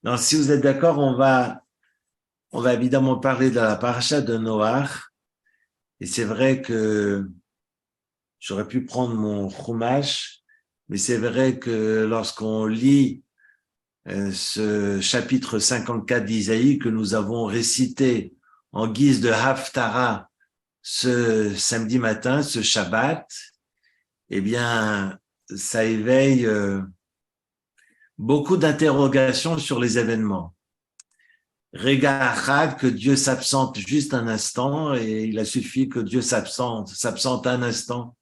Donc, si vous êtes d'accord, on va évidemment parler de la paracha de Noach. Et c'est vrai que j'aurais pu prendre mon chumash, mais c'est vrai que lorsqu'on lit ce chapitre 54 d'Isaïe que nous avons récité en guise de Haftara ce samedi matin, ce Shabbat, eh bien, ça éveille beaucoup d'interrogations sur les événements. Rega Achad, que Dieu s'absente juste un instant, et il a suffi que Dieu s'absente un instant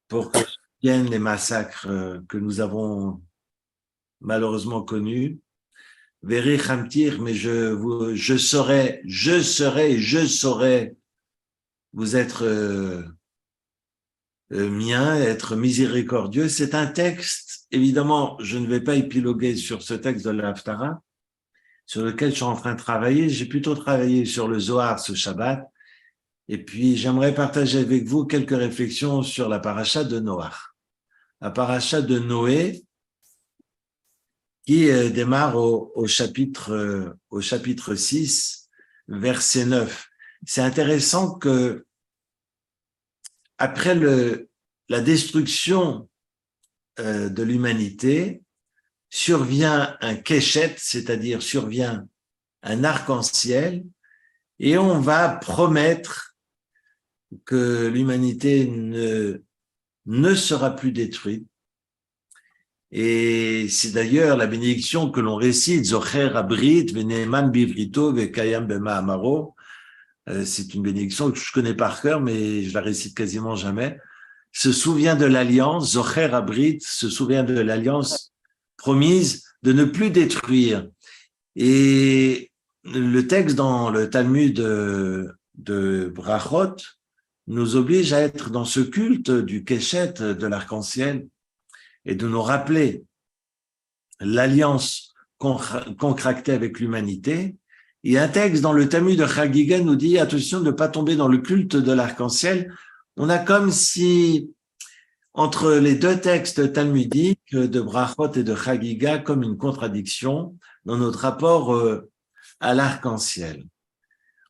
pour que viennent les massacres que nous avons malheureusement connus. Veri Khamtir, mais je saurais vous être mien, être miséricordieux. C'est un texte, évidemment, je ne vais pas épiloguer sur ce texte de l'Haftara, sur lequel je suis en train de travailler. J'ai plutôt travaillé sur le Zohar ce Shabbat. Et puis, j'aimerais partager avec vous quelques réflexions sur la paracha de Noach. La paracha de Noé, qui démarre au chapitre 6, verset 9. C'est intéressant que après la destruction de l'humanité, survient un keshet, c'est-à-dire survient un arc-en-ciel, et on va promettre que l'humanité ne sera plus détruite. Et c'est d'ailleurs la bénédiction que l'on récite, Zocher Abrit, Veneman Bivrito, Vekayam Bema Amaro. C'est une bénédiction que je connais par cœur, mais je la récite quasiment jamais. Se souvient de l'alliance, Zocher Abrit se souvient de l'alliance promise de ne plus détruire. Et le texte dans le Talmud de Brachot nous oblige à être dans ce culte du Keshet, de l'arc-en-ciel, et de nous rappeler l'alliance contractée avec l'humanité. Et un texte dans le Talmud de Chagiga nous dit, attention de ne pas tomber dans le culte de l'arc-en-ciel. On a comme si, entre les deux textes talmudiques de Brachot et de Chagiga, comme une contradiction dans notre rapport à l'arc-en-ciel.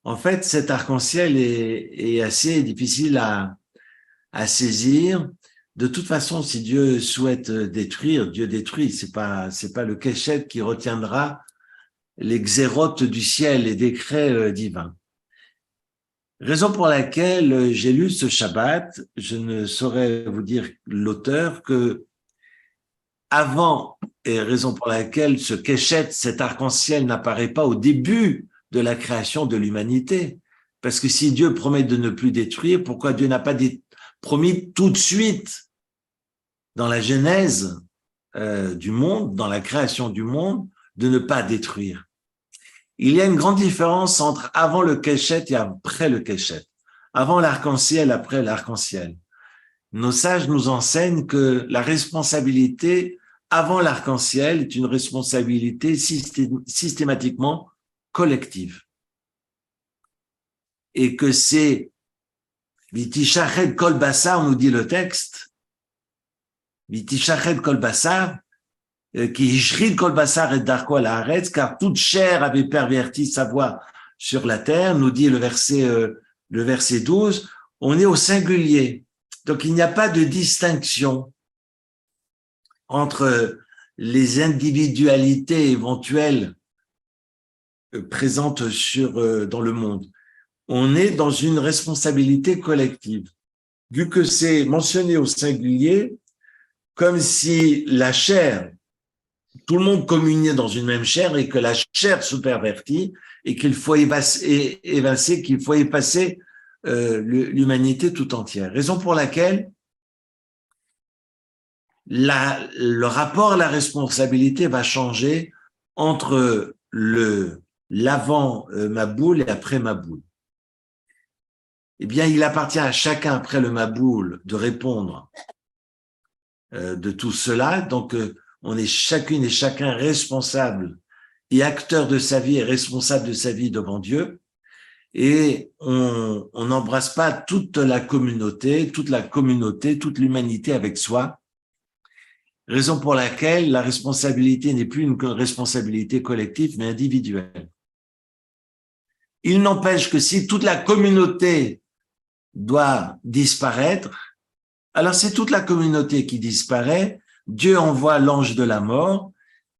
En fait, cet arc-en-ciel est assez difficile à saisir. De toute façon, si Dieu souhaite détruire, Dieu détruit. C'est pas le Keshet qui retiendra les xérotes du ciel, les décrets divins. Raison pour laquelle j'ai lu ce Shabbat, je ne saurais vous dire l'auteur, que avant, et raison pour laquelle ce Keshet, cet arc-en-ciel, n'apparaît pas au début de la création de l'humanité. Parce que si Dieu promet de ne plus détruire, pourquoi Dieu n'a pas promis tout de suite dans la genèse du monde, dans la création du monde, de ne pas détruire? Il y a une grande différence entre avant le Keshet et après le Keshet. Avant l'arc-en-ciel, après l'arc-en-ciel. Nos sages nous enseignent que la responsabilité avant l'arc-en-ciel est une responsabilité systématiquement collective. Et que c'est Vitishached kol basar, nous dit le texte, Vitishached kol basar, qui ishrid kol basar et darko la haaretz, car toute chair avait perverti sa voie sur la terre, nous dit le verset 12, on est au singulier. Donc il n'y a pas de distinction entre les individualités éventuelles présentes dans le monde. On est dans une responsabilité collective. Vu que c'est mentionné au singulier, comme si la chair, tout le monde communiait dans une même chair et que la chair se pervertit et qu'il faut effacer l'humanité tout entière. Raison pour laquelle le rapport à la responsabilité va changer entre l'avant Maboul et après Maboul. Eh bien, il appartient à chacun après le Maboul de répondre de tout cela. Donc, on est chacune et chacun responsable et acteur de sa vie et responsable de sa vie devant Dieu. Et on n'embrasse pas toute l'humanité avec soi. raison pour laquelle la responsabilité n'est plus une responsabilité collective, mais individuelle. Il n'empêche que si toute la communauté doit disparaître, alors c'est toute la communauté qui disparaît. Dieu envoie l'ange de la mort,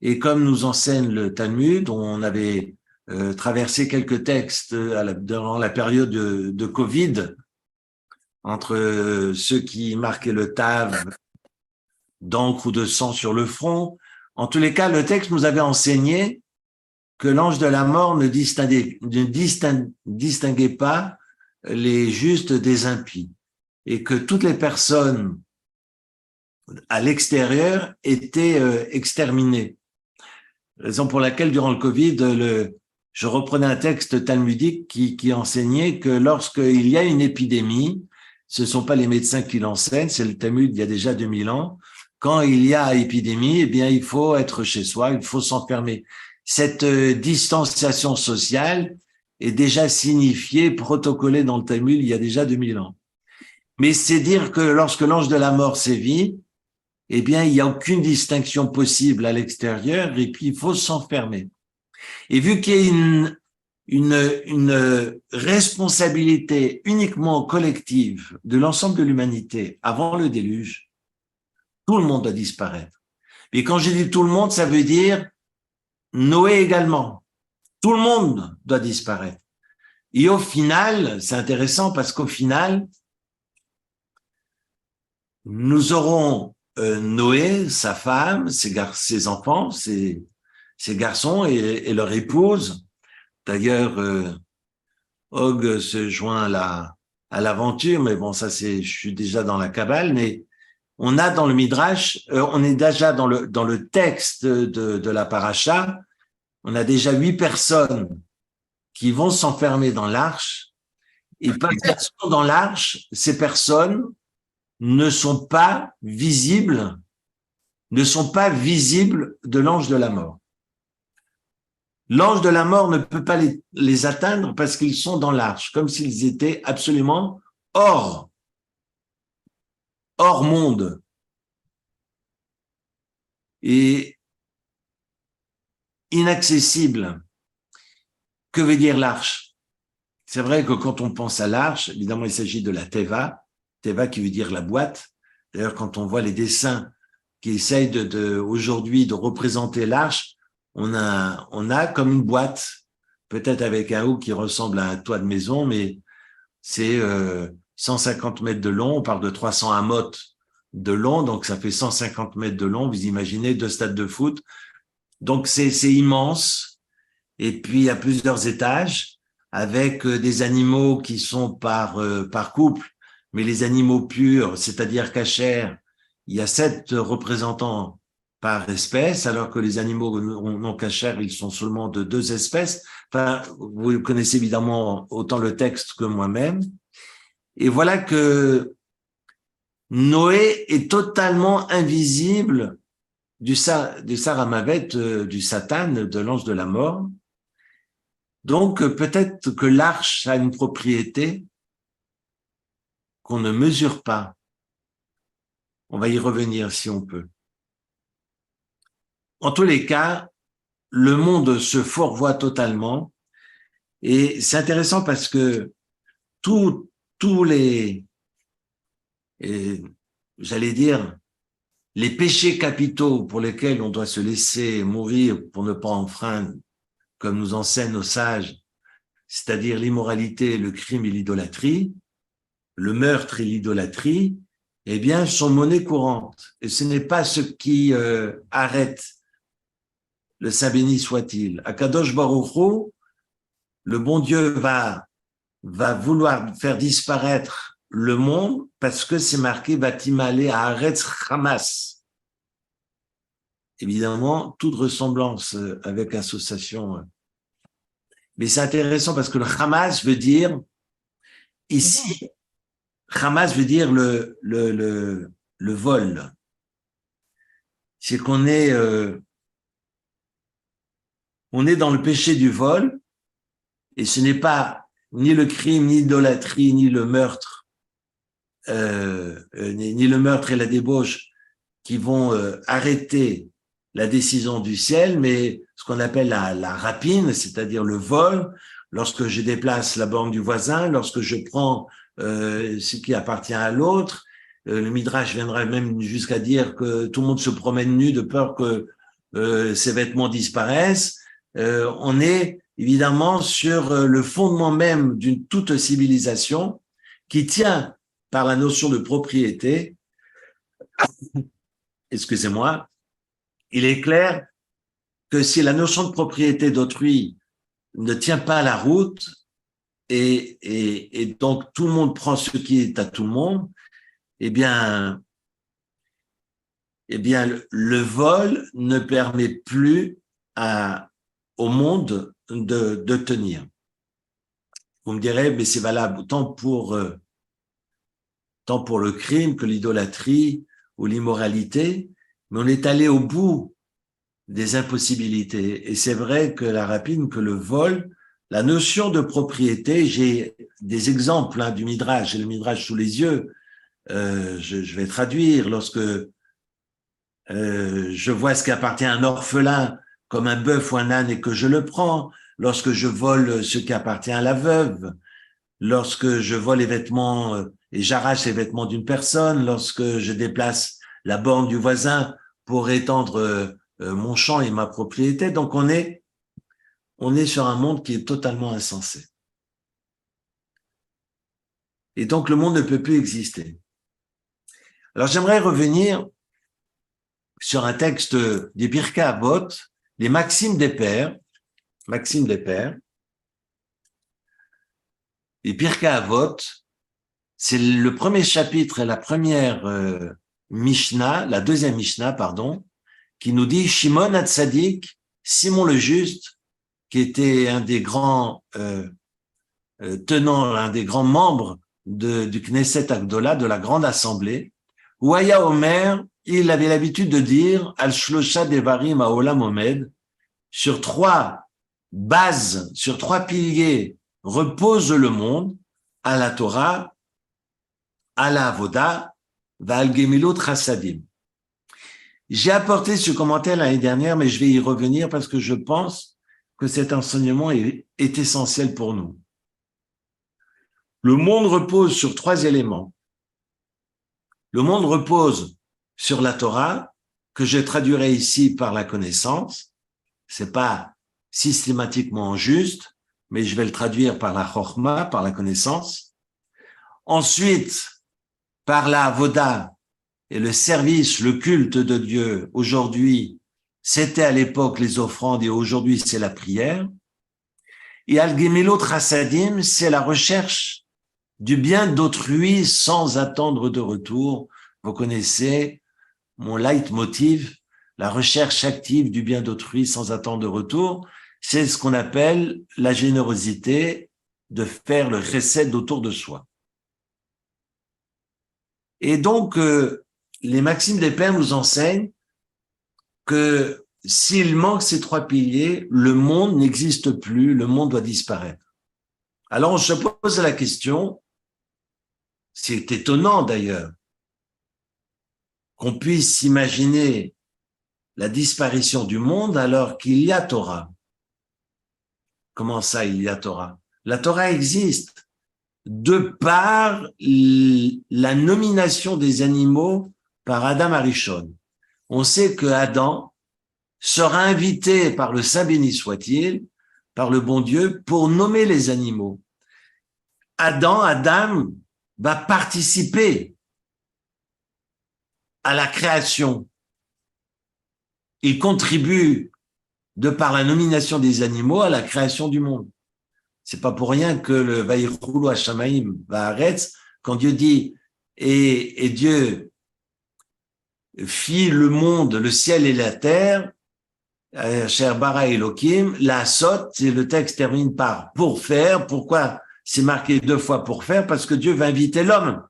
et comme nous enseigne le Talmud, on avait traversé quelques textes durant la période de Covid, entre ceux qui marquaient le tav d'encre ou de sang sur le front. En tous les cas, le texte nous avait enseigné que l'ange de la mort ne distinguait pas les justes des impies, et que toutes les personnes à l'extérieur étaient exterminées. Raison pour laquelle, durant le Covid, je reprenais un texte talmudique qui enseignait que lorsqu'il y a une épidémie, ce ne sont pas les médecins qui l'enseignent, c'est le Talmud il y a déjà 2000 ans. Quand il y a épidémie, eh bien, il faut être chez soi, il faut s'enfermer. Cette distanciation sociale est déjà signifiée, protocolée dans le Talmud il y a déjà 2000 ans. Mais c'est dire que lorsque l'ange de la mort sévit, eh bien, il n'y a aucune distinction possible à l'extérieur et puis il faut s'enfermer. Et vu qu'il y a une responsabilité uniquement collective de l'ensemble de l'humanité avant le déluge, tout le monde doit disparaître. Et quand j'ai dit tout le monde, ça veut dire Noé également. Tout le monde doit disparaître. Et au final, c'est intéressant parce qu'au final, nous aurons Noé, sa femme, ses enfants, ses garçons et leur épouse. D'ailleurs, Og se joint à l'aventure, mais bon, ça je suis déjà dans la Kabbale, mais on a dans le Midrash, on est déjà dans le texte de la paracha, on a déjà 8 personnes qui vont s'enfermer dans l'arche, et parce qu'elles sont dans l'arche, ces personnes ne sont pas visibles de l'ange de la mort. L'ange de la mort ne peut pas les atteindre parce qu'ils sont dans l'arche, comme s'ils étaient absolument hors monde. Et inaccessible. Que veut dire l'arche? C'est vrai que quand on pense à l'arche, évidemment, il s'agit de la Teva qui veut dire la boîte. D'ailleurs, quand on voit les dessins qui essayent aujourd'hui de représenter l'arche, on a comme une boîte, peut-être avec un haut qui ressemble à un toit de maison, mais c'est 150 mètres de long, on parle de 300 amot de long, donc ça fait 150 mètres de long, vous imaginez 2 stades de foot. Donc c'est immense, et puis il y a plusieurs étages, avec des animaux qui sont par couple, mais les animaux purs, c'est-à-dire cachers, il y a 7 représentants par espèce, alors que les animaux non cachers, ils sont seulement de 2 espèces. Enfin, vous connaissez évidemment autant le texte que moi-même. Et voilà que Noé est totalement invisible du Saramavet, du Satan, de l'ange de la mort. Donc, peut-être que l'arche a une propriété qu'on ne mesure pas. On va y revenir si on peut. En tous les cas, le monde se fourvoie totalement, et c'est intéressant parce que tous les, j'allais dire, les péchés capitaux pour lesquels on doit se laisser mourir pour ne pas enfreindre, comme nous enseignent nos sages, c'est-à-dire l'immoralité, le crime et l'idolâtrie, le meurtre et l'idolâtrie, eh bien, sont monnaie courante. Et ce n'est pas ce qui arrête le Saint béni soit-il. Akadosh Baruch Hu, le bon Dieu va vouloir faire disparaître le monde parce que c'est marqué Vatimale Haaretz Hamas. Évidemment, toute ressemblance avec association. Mais c'est intéressant parce que le Hamas veut dire, ici, Hamas veut dire le vol. C'est qu'on est, on est dans le péché du vol, et ce n'est pas ni le crime, ni l'idolâtrie, ni le meurtre, ni le meurtre et la débauche qui vont arrêter la décision du ciel, mais ce qu'on appelle la rapine, c'est-à-dire le vol, lorsque je déplace la borne du voisin, lorsque je prends ce qui appartient à l'autre. Le Midrash viendra même jusqu'à dire que tout le monde se promène nu de peur que ses vêtements disparaissent. On est évidemment sur le fondement même d'une toute civilisation qui tient par la notion de propriété. Excusez-moi. Il est clair que si la notion de propriété d'autrui ne tient pas la route et donc tout le monde prend ce qui est à tout le monde, eh bien le vol ne permet plus au monde de tenir. Vous me direz, mais c'est valable tant pour le crime que l'idolâtrie ou l'immoralité, mais on est allé au bout des impossibilités. Et c'est vrai que la rapine, que le vol, la notion de propriété, j'ai des exemples du Midrash, j'ai le Midrash sous les yeux, je vais traduire, lorsque je vois ce qui appartient à un orphelin, comme un bœuf ou un âne, et que je le prends, lorsque je vole ce qui appartient à la veuve, lorsque je vole les vêtements et j'arrache les vêtements d'une personne, lorsque je déplace la borne du voisin pour étendre mon champ et ma propriété. Donc on est sur un monde qui est totalement insensé. Et donc le monde ne peut plus exister. Alors j'aimerais revenir sur un texte des Pirkei Avot, les Maximes des Pères. Les Pirkei Avot, c'est le premier chapitre et la première Mishnah, la deuxième Mishnah, pardon, qui nous dit Shimon Hatzadik, Simon le Juste, qui était un des grands tenants, un des grands membres du Knesset Agdola, de la grande assemblée, Ouaya Omer, il avait l'habitude de dire Al Shlosha Devarim Haolam Omed, sur trois bases, sur trois piliers repose le monde, à la Torah, à la Avoda, Val Gemilot Chassadim. J'ai apporté ce commentaire l'année dernière, mais je vais y revenir parce que je pense que cet enseignement est essentiel pour nous. Le monde repose sur trois éléments. Le monde repose sur la Torah, que je traduirai ici par la connaissance. C'est pas systématiquement juste, mais je vais le traduire par la Chokhma, par la connaissance. Ensuite, par la Avoda et le service, le culte de Dieu. Aujourd'hui, c'était à l'époque les offrandes et aujourd'hui c'est la prière. Et Al-Gemilot Chassadim, c'est la recherche du bien d'autrui sans attendre de retour. Vous connaissez mon leitmotiv, la recherche active du bien d'autrui sans attendre de retour. C'est ce qu'on appelle la générosité, de faire le chesed autour de soi. Et donc, les maximes des pères nous enseignent que s'il manque ces trois piliers, le monde n'existe plus, le monde doit disparaître. Alors on se pose la question, c'est étonnant d'ailleurs, qu'on puisse imaginer la disparition du monde alors qu'il y a Torah. Comment ça, il y a Torah? La Torah existe de par la nomination des animaux par Adam Arishon. On sait que Adam sera invité par le Saint béni soit-il, par le bon Dieu, pour nommer les animaux. Adam va participer à la création. Il contribue, de par la nomination des animaux, à la création du monde. C'est pas pour rien que le Vayichulu Hashamaim Va'aretz, quand Dieu dit et Dieu fit le monde, le ciel et la terre, Cher bara Elohim, la sot, et le texte termine par pour faire. Pourquoi c'est marqué deux fois pour faire? Parce que Dieu va inviter l'homme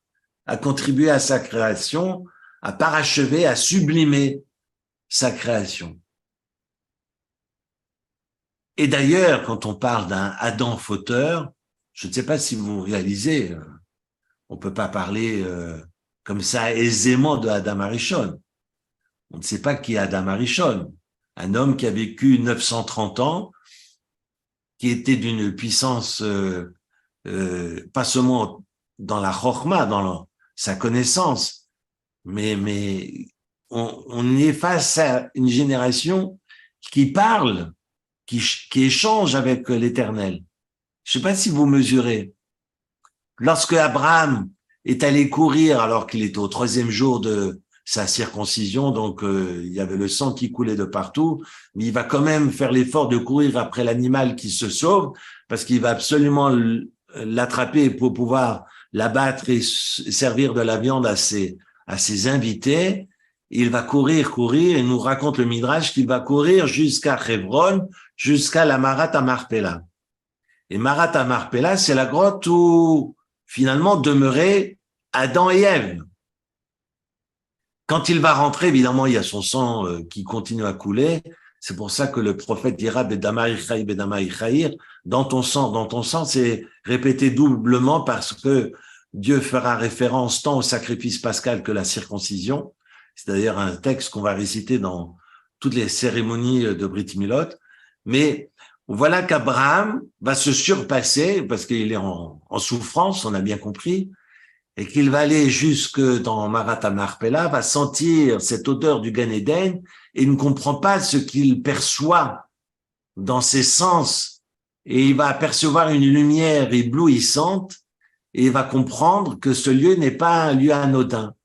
à contribuer à sa création, à parachever, à sublimer sa création. Et d'ailleurs, quand on parle d'un Adam fauteur, je ne sais pas si vous réalisez, on peut pas parler comme ça aisément de Adam Arishon. On ne sait pas qui est Adam Arishon, un homme qui a vécu 930 ans, qui était d'une puissance, pas seulement dans la chorma, sa connaissance, mais on est face à une génération qui parle, qui échange avec l'Éternel. Je ne sais pas si vous mesurez. Lorsque Abraham est allé courir alors qu'il était au 3e jour de sa circoncision, donc il y avait le sang qui coulait de partout, mais il va quand même faire l'effort de courir après l'animal qui se sauve, parce qu'il va absolument l'attraper pour pouvoir l'abattre et servir de la viande à ses invités. Il va courir, et nous raconte le Midrash qu'il va courir jusqu'à Hebron, jusqu'à la Marat Amarpela. Et Marat Amarpela, c'est la grotte où finalement demeuraient Adam et Ève. Quand il va rentrer, évidemment, il y a son sang qui continue à couler. C'est pour ça que le prophète dira Bedama Ichaïr, Bedama Ichaïr, dans ton sang, c'est répété doublement parce que Dieu fera référence tant au sacrifice pascal que la circoncision. C'est d'ailleurs un texte qu'on va réciter dans toutes les cérémonies de Brit Milot. Mais voilà qu'Abraham va se surpasser parce qu'il est en souffrance, on a bien compris, et qu'il va aller jusque dans Marat Amarpela, va sentir cette odeur du Gan Eden et il ne comprend pas ce qu'il perçoit dans ses sens. Et il va apercevoir une lumière éblouissante et il va comprendre que ce lieu n'est pas un lieu anodin.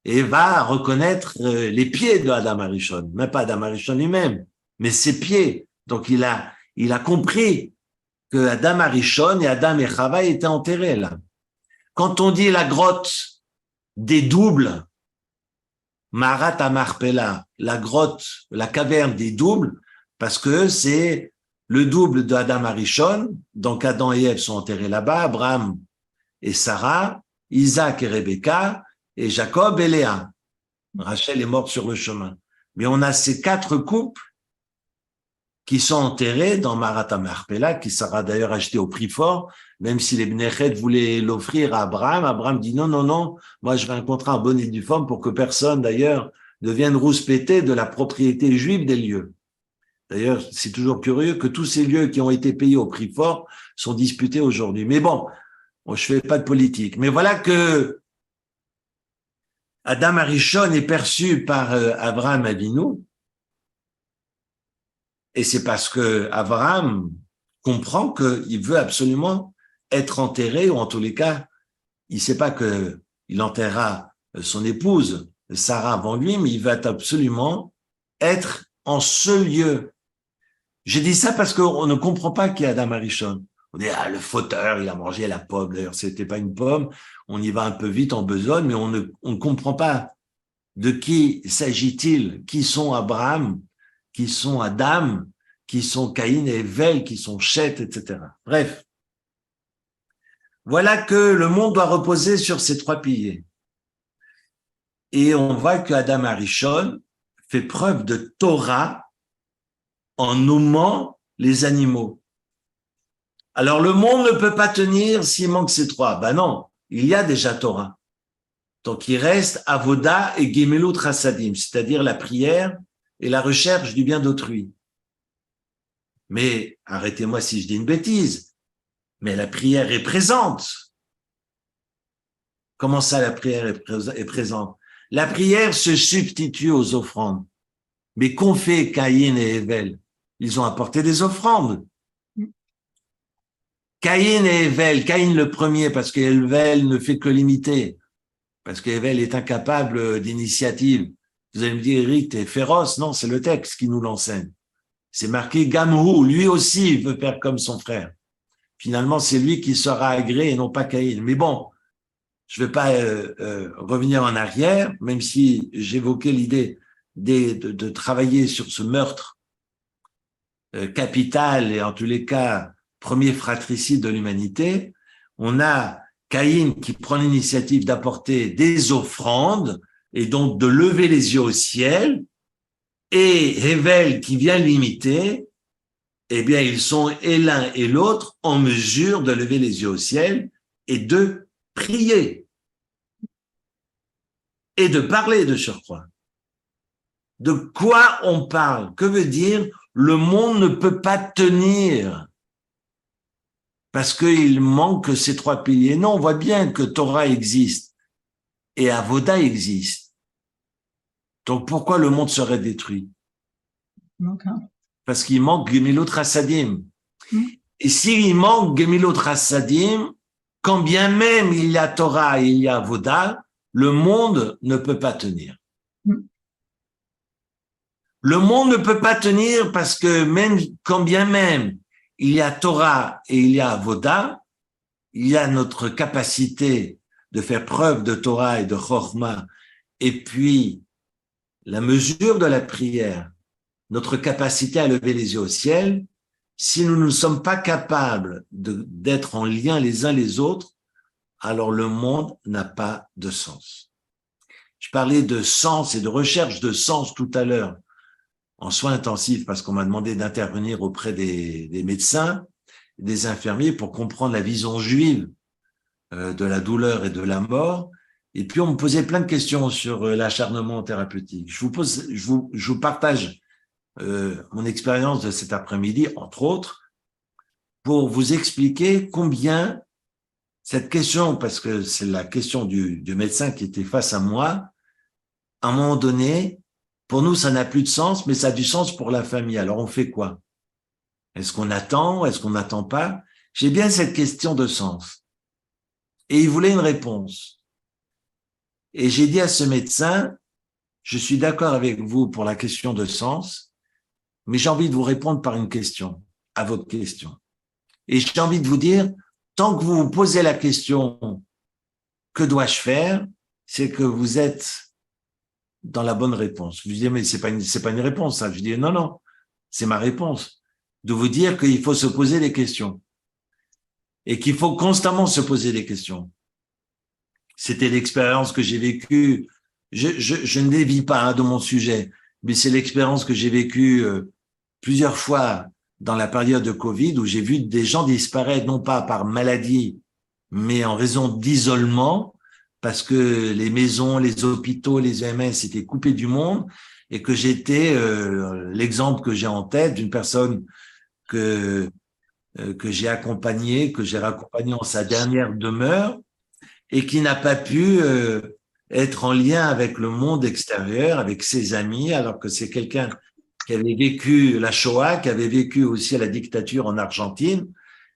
Et va reconnaître les pieds de Adam Arishon, même pas Adam Arishon lui-même, mais ses pieds. Donc il a compris que Adam Arishon et Adam et Chava étaient enterrés là. Quand on dit la grotte des doubles, Marat Amarpela, la grotte, la caverne des doubles, parce que c'est le double d'Adam Arishon, donc Adam et Ève sont enterrés là-bas, Abraham et Sarah, Isaac et Rebecca, et Jacob et Léa. Rachel est morte sur le chemin. Mais on a ces 4 couples qui sont enterrés dans Marat Amarpela, qui sera d'ailleurs acheté au prix fort, même si les Bnei Chet voulaient l'offrir à Abraham. Abraham dit non, moi je vais un contrat en bonne et due forme pour que personne d'ailleurs ne vienne rouspéter de la propriété juive des lieux. D'ailleurs, c'est toujours curieux que tous ces lieux qui ont été payés au prix fort sont disputés aujourd'hui. Mais bon, je fais pas de politique. Mais voilà que Adam Arishon est perçu par Abraham Avinu, et c'est parce que Abraham comprend qu'il veut absolument être enterré, ou en tous les cas, il ne sait pas qu'il enterrera son épouse Sarah avant lui, mais il va absolument être en ce lieu. J'ai dit ça parce qu'on ne comprend pas qui est Adam Arishon. On dit, le fauteur, il a mangé la pomme. D'ailleurs, c'était pas une pomme. On y va un peu vite en besogne, mais on ne comprend pas de qui s'agit-il, qui sont Abraham, qui sont Adam, qui sont Caïn et Evel, qui sont Chet, etc. Bref. Voilà que le monde doit reposer sur ces 3 piliers. Et on voit que Adam Arishon fait preuve de Torah en nommant les animaux. Alors, le monde ne peut pas tenir s'il manque ces 3. Ben non, il y a déjà Torah. Donc, il reste Avoda et Gemelut Chassadim, c'est-à-dire la prière et la recherche du bien d'autrui. Mais, arrêtez-moi si je dis une bêtise, mais la prière est présente. Comment ça, la prière est présente? La prière se substitue aux offrandes. Mais qu'ont fait Caïn et Evel? Ils ont apporté des offrandes. Caïn et Evel, Caïn le premier, parce qu'Evel ne fait que l'imiter, parce qu'Evel est incapable d'initiative. Vous allez me dire, Eric, t'es féroce. Non, c'est le texte qui nous l'enseigne. C'est marqué Gamhu, lui aussi il veut faire comme son frère. Finalement, c'est lui qui sera agréé et non pas Caïn. Mais bon, je ne vais pas revenir en arrière, même si j'évoquais l'idée de travailler sur ce meurtre capital et en tous les cas premier fratricide de l'humanité. On a Caïn qui prend l'initiative d'apporter des offrandes et donc de lever les yeux au ciel, et Hevel qui vient l'imiter. Eh bien, ils sont et l'un et l'autre en mesure de lever les yeux au ciel et de prier et de parler de surcroît. De quoi on parle? Que veut dire le monde ne peut pas tenir parce qu'il manque ces trois piliers? Non, on voit bien que Torah existe et Avoda existe. Donc pourquoi le monde serait détruit? Okay. Parce qu'il manque Gemilot Chassadim. Et s'il manque Gemilot Chassadim, quand bien même il y a Torah et il y a Avoda, le monde ne peut pas tenir. Le monde ne peut pas tenir parce que même quand bien même il y a Torah et il y a Avoda, il y a notre capacité de faire preuve de Torah et de Chokhmah, et puis la mesure de la prière, notre capacité à lever les yeux au ciel. Si nous ne sommes pas capables d'être en lien les uns les autres, alors le monde n'a pas de sens. Je parlais de sens et de recherche de sens tout à l'heure en soins intensifs parce qu'on m'a demandé d'intervenir auprès des médecins, des infirmiers pour comprendre la vision juive de la douleur et de la mort. Et puis on me posait plein de questions sur l'acharnement thérapeutique. Je vous partage mon expérience de cet après-midi, entre autres, pour vous expliquer combien cette question, parce que c'est la question du médecin qui était face à moi, à un moment donné, pour nous, ça n'a plus de sens, mais ça a du sens pour la famille. Alors, on fait quoi? Est-ce qu'on attend? Est-ce qu'on n'attend pas? J'ai bien cette question de sens. Et il voulait une réponse. Et j'ai dit à ce médecin, je suis d'accord avec vous pour la question de sens, mais j'ai envie de vous répondre par une question, à votre question. Et j'ai envie de vous dire, tant que vous vous posez la question, que dois-je faire? C'est que vous êtes dans la bonne réponse. Je lui dis, mais c'est pas une réponse, ça. Je lui dis, non, c'est ma réponse. De vous dire qu'il faut se poser des questions. Et qu'il faut constamment se poser des questions. C'était l'expérience que j'ai vécue. Je ne dévie pas de mon sujet, mais c'est l'expérience que j'ai vécue plusieurs fois dans la période de Covid où j'ai vu des gens disparaître, non pas par maladie, mais en raison d'isolement, parce que les maisons, les hôpitaux, les EMS étaient coupés du monde et que j'étais l'exemple que j'ai en tête d'une personne que j'ai raccompagnée en sa dernière demeure et qui n'a pas pu être en lien avec le monde extérieur, avec ses amis, alors que c'est quelqu'un qui avait vécu la Shoah, qui avait vécu aussi la dictature en Argentine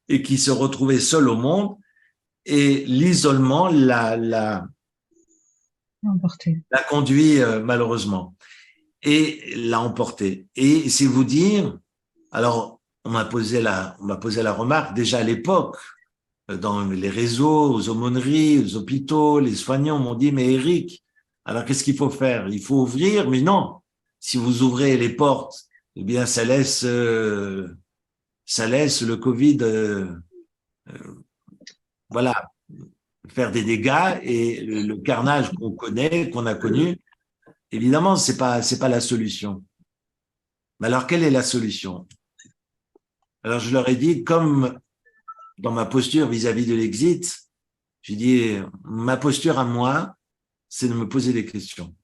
et qui se retrouvait seul au monde. Et l'isolement l'a conduit malheureusement et l'a emporté. Et c'est vous dire, alors on m'a posé la remarque déjà à l'époque dans les réseaux, aux aumôneries, aux hôpitaux, les soignants m'ont dit mais Eric, alors qu'est-ce qu'il faut faire? Il faut ouvrir, mais non. Si vous ouvrez les portes, eh bien ça laisse le Covid voilà, faire des dégâts et le carnage qu'on connaît, qu'on a connu, évidemment, c'est pas la solution. Mais alors, quelle est la solution? Alors, je leur ai dit, comme dans ma posture vis-à-vis de l'exit, j'ai dit, ma posture à moi, c'est de me poser des questions.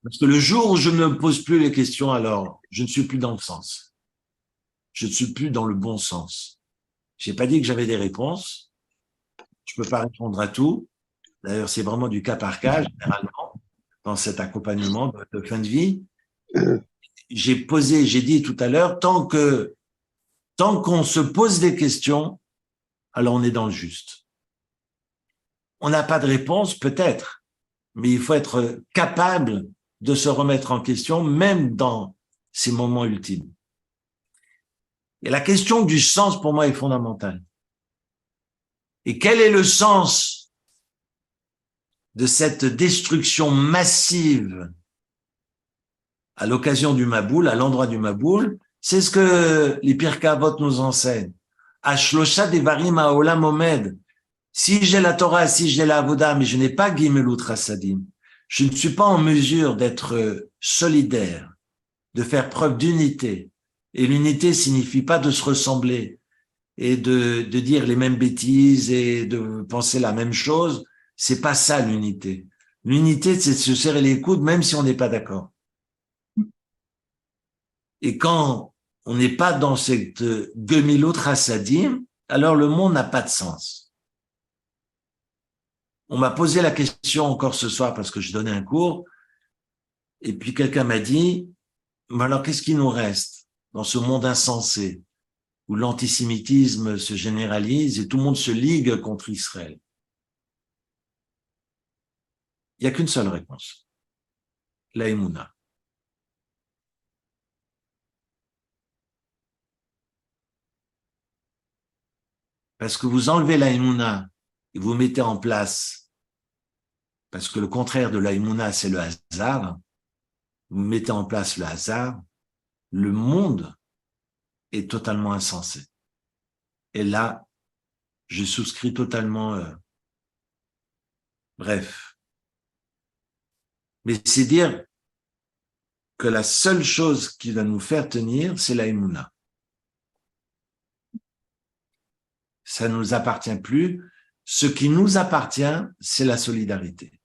Parce que le jour où je ne me pose plus les questions, alors, je ne suis plus dans le sens. Je ne suis plus dans le bon sens. J'ai pas dit que j'avais des réponses. Je peux pas répondre à tout. D'ailleurs, c'est vraiment du cas par cas, généralement, dans cet accompagnement de fin de vie. J'ai dit tout à l'heure, tant qu'on se pose des questions, alors on est dans le juste. On n'a pas de réponse, peut-être, mais il faut être capable de se remettre en question, même dans ces moments ultimes. Et la question du sens, pour moi, est fondamentale. Et quel est le sens de cette destruction massive à l'occasion du Maboul, à l'endroit du Maboul? C'est ce que les Pirkei Avot nous enseignent. Ashlosha devarim haolam omed. Si j'ai la Torah, si j'ai la Avoda, mais je n'ai pas Gimelut Chassadim, je ne suis pas en mesure d'être solidaire, de faire preuve d'unité. Et l'unité signifie pas de se ressembler et de dire les mêmes bêtises et de penser la même chose. C'est pas ça l'unité. L'unité, c'est de se serrer les coudes même si on n'est pas d'accord. Et quand on n'est pas dans cette Gemilut Chassadim, alors le monde n'a pas de sens. On m'a posé la question encore ce soir parce que je donnais un cours, et puis quelqu'un m'a dit, mais alors qu'est-ce qui nous reste dans ce monde insensé où l'antisémitisme se généralise et tout le monde se ligue contre Israël? Il n'y a qu'une seule réponse, la Emouna. Parce que vous enlevez la Emouna et vous mettez en place, parce que le contraire de la Emouna, c'est le hasard, vous mettez en place le hasard, le monde est totalement insensé. Et là, je souscris totalement. Bref. Mais c'est dire que la seule chose qui va nous faire tenir, c'est la Emouna. Ça ne nous appartient plus. Ce qui nous appartient, c'est la solidarité.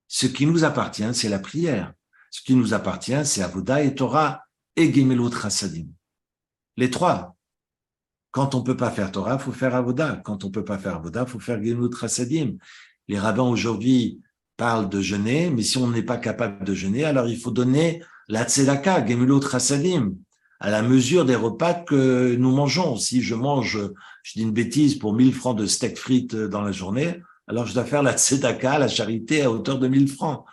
Ce qui nous appartient, c'est la prière. Ce qui nous appartient, c'est Avoda et Torah et Gemilut Chassadim. Les trois. Quand on peut pas faire Torah, faut faire Avoda. Quand on peut pas faire Avoda, faut faire Gemilut Chassadim. Les rabbins aujourd'hui parlent de jeûner, mais si on n'est pas capable de jeûner, alors il faut donner la tzedaka, Gemilut Chassadim, à la mesure des repas que nous mangeons. Si je mange, je dis une bêtise, pour 1000 francs de steak frites dans la journée, alors je dois faire la tzedaka, la charité à hauteur de 1000 francs.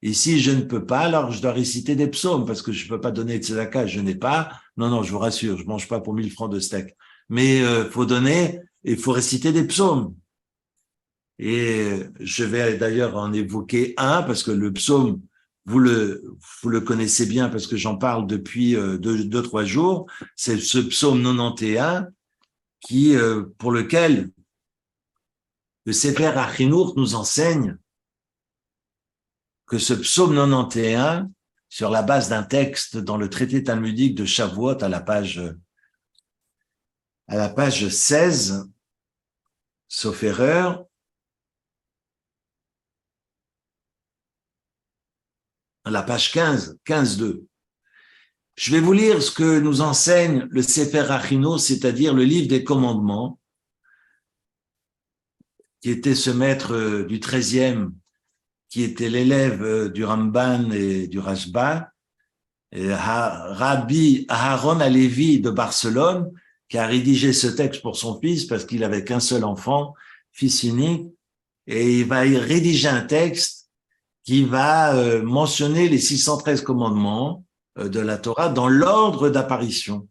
Et si je ne peux pas, alors je dois réciter des psaumes, parce que je ne peux pas donner de tzedaka, je n'ai pas. Non, je vous rassure, je mange pas pour 1000 francs de steak. Mais faut donner, et faut réciter des psaumes. Et je vais d'ailleurs en évoquer un, parce que le psaume, vous le connaissez bien, parce que j'en parle depuis 2-3 jours. C'est ce psaume 91 qui, pour lequel le Sefer HaChinuch nous enseigne que ce psaume 91, sur la base d'un texte dans le traité talmudique de Shavuot à la page 16, sauf erreur, à la page 15-2. Je vais vous lire ce que nous enseigne le Sefer HaChinuch, c'est-à-dire le livre des commandements, qui était ce maître du 13e, qui était l'élève du Ramban et du Rashba, et Rabbi Aharon Halevi de Barcelone, qui a rédigé ce texte pour son fils parce qu'il avait qu'un seul enfant, fils unique, et il va rédiger un texte qui va mentionner les 613 commandements de la Torah dans l'ordre d'apparition.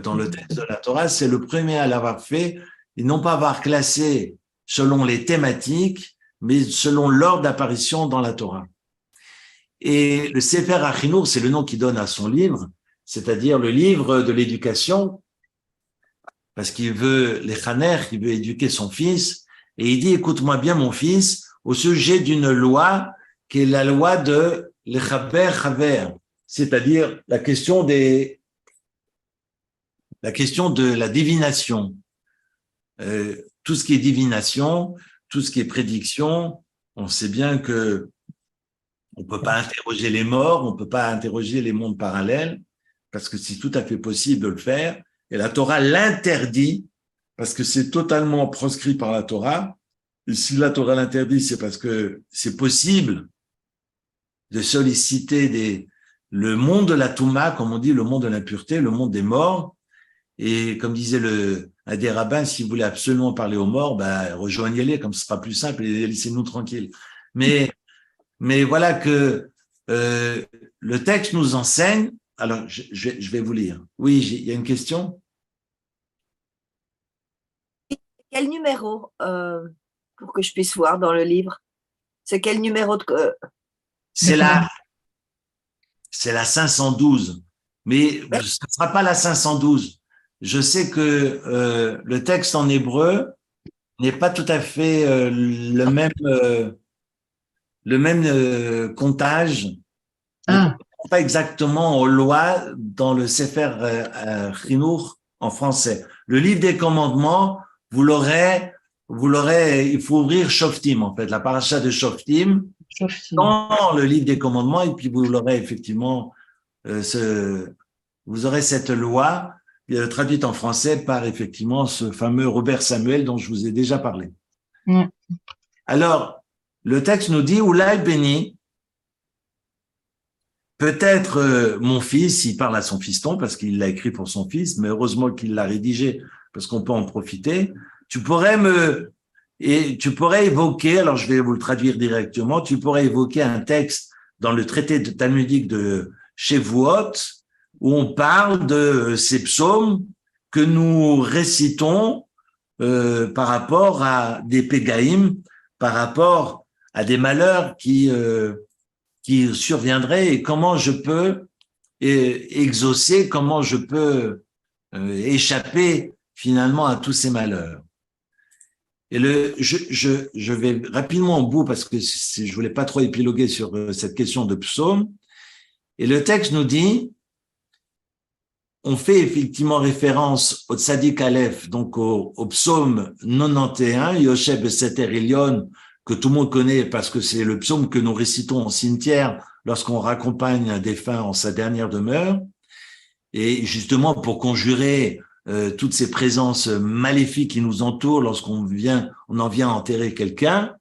Dans le texte de la Torah, c'est le premier à l'avoir fait, et non pas avoir classé selon les thématiques, mais selon l'ordre d'apparition dans la Torah. Et le Sefer HaChinuch, c'est le nom qu'il donne à son livre, c'est-à-dire le livre de l'éducation, parce qu'il veut les chaner, il veut éduquer son fils, et il dit, écoute-moi bien mon fils, au sujet d'une loi qui est la loi de l'Echaber Chaver, c'est-à-dire la question de la divination. Tout ce qui est divination, tout ce qui est prédiction, on sait bien que on peut pas interroger les morts, on peut pas interroger les mondes parallèles, parce que c'est tout à fait possible de le faire, et la Torah l'interdit, parce que c'est totalement proscrit par la Torah, et si la Torah l'interdit, c'est parce que c'est possible de solliciter le monde de la Touma, comme on dit, le monde de l'impureté, le monde des morts, et comme disait un des rabbins, si vous voulez absolument parler aux morts, rejoignez-les, comme ce sera plus simple, et laissez-nous tranquilles. Mais voilà que le texte nous enseigne. Alors, je vais vous lire. Oui, il y a une question? Quel numéro pour que je puisse voir dans le livre? C'est quel numéro de... C'est la 512. Mais ce ne sera pas la 512. Je sais que le texte en hébreu n'est pas tout à fait le même comptage, pas exactement aux lois dans le Sefer Chinuch en français. Le livre des commandements, vous l'aurez, il faut ouvrir Shoftim, en fait, la paracha de Shoftim, dans le livre des commandements, et puis vous l'aurez effectivement vous aurez cette loi traduite en français par effectivement ce fameux Robert Samuel dont je vous ai déjà parlé. Ouais. Alors, le texte nous dit, Oulai béni, peut-être mon fils, il parle à son fiston parce qu'il l'a écrit pour son fils, mais heureusement qu'il l'a rédigé parce qu'on peut en profiter. Tu pourrais évoquer, alors je vais vous le traduire directement, tu pourrais évoquer un texte dans le traité de talmudique de Shavuot où on parle de ces psaumes que nous récitons par rapport à des pégaïm, par rapport à des malheurs qui surviendraient et comment je peux exaucer, comment je peux échapper finalement à tous ces malheurs. Et je vais rapidement au bout parce que je voulais pas trop épiloguer sur cette question de psaume. Et le texte nous dit, on fait effectivement référence au Tzadik Aleph, donc au psaume 91, Yoshev Seter Elyon, que tout le monde connaît parce que c'est le psaume que nous récitons au cimetière lorsqu'on raccompagne un défunt en sa dernière demeure. Et justement pour conjurer toutes ces présences maléfiques qui nous entourent lorsqu'on en vient enterrer quelqu'un.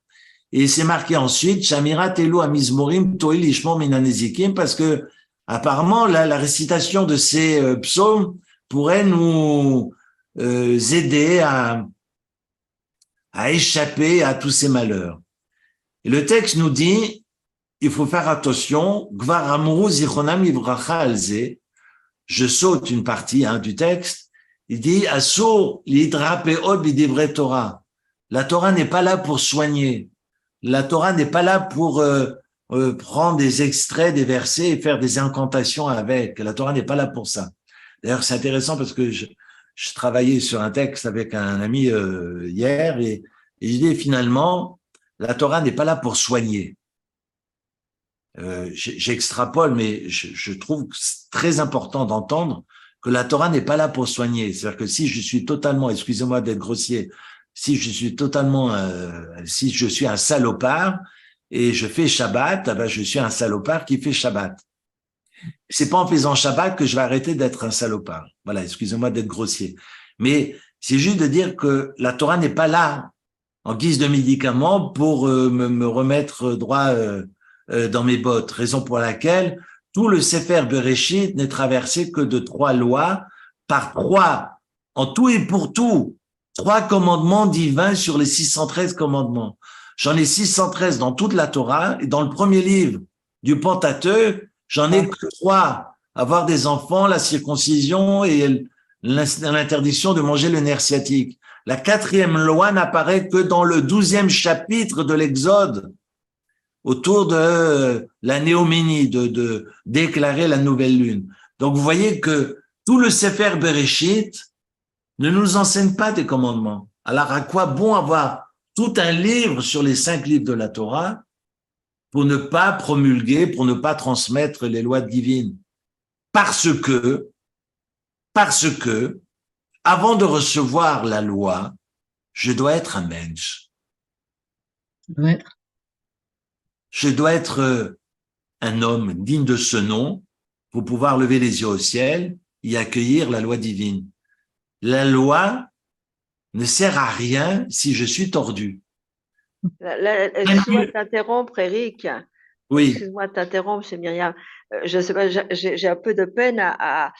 Et c'est marqué ensuite, Shamirat Elu Amizmorim Toil Ishmor Minanezikim, parce que apparemment la récitation de ces psaumes pourrait nous aider à échapper à tous ces malheurs. Et le texte nous dit, il faut faire attention, Gvar Amru Zichronam Livracha Alze, je saute une partie du texte, il dit Asur l'idra peod b'divrei Torah. La Torah n'est pas là pour soigner. La Torah n'est pas là pour prendre des extraits des versets et faire des incantations avec. La Torah n'est pas là pour ça. D'ailleurs, c'est intéressant parce que je travaillais sur un texte avec un ami hier et je dis finalement, la Torah n'est pas là pour soigner. J'extrapole, mais je trouve que c'est très important d'entendre que la Torah n'est pas là pour soigner. C'est-à-dire que si je suis totalement, excusez-moi d'être grossier, si je suis un salopard et je fais Shabbat, ben je suis un salopard qui fait Shabbat. C'est pas en faisant Shabbat que je vais arrêter d'être un salopard. Voilà, excusez-moi d'être grossier. Mais c'est juste de dire que la Torah n'est pas là en guise de médicament pour me remettre droit dans mes bottes. Raison pour laquelle tout le Sefer Bereshit n'est traversé que de 3 lois par 3, en tout et pour tout, 3 commandements divins sur les 613 commandements. J'en ai 613 dans toute la Torah et dans le premier livre du Pentateuque, j'en ai que 3. Avoir des enfants, la circoncision et l'interdiction de manger le nerf sciatique. La 4e loi n'apparaît que dans le 12e chapitre de l'Exode, autour de la néoménie, de déclarer la nouvelle lune. Donc, vous voyez que tout le Sefer Bereshit ne nous enseigne pas des commandements. Alors, à quoi bon avoir tout un livre sur les 5 livres de la Torah pour ne pas promulguer, pour ne pas transmettre les lois divines? Parce que, avant de recevoir la loi, je dois être un mensch. Je dois être un homme digne de ce nom pour pouvoir lever les yeux au ciel et accueillir la loi divine. La loi ne sert à rien si je suis tordu. Excuse-moi de t'interrompre, Eric. Oui. Excuse-moi de t'interrompre, c'est Myriam. Je sais pas, j'ai un peu de peine à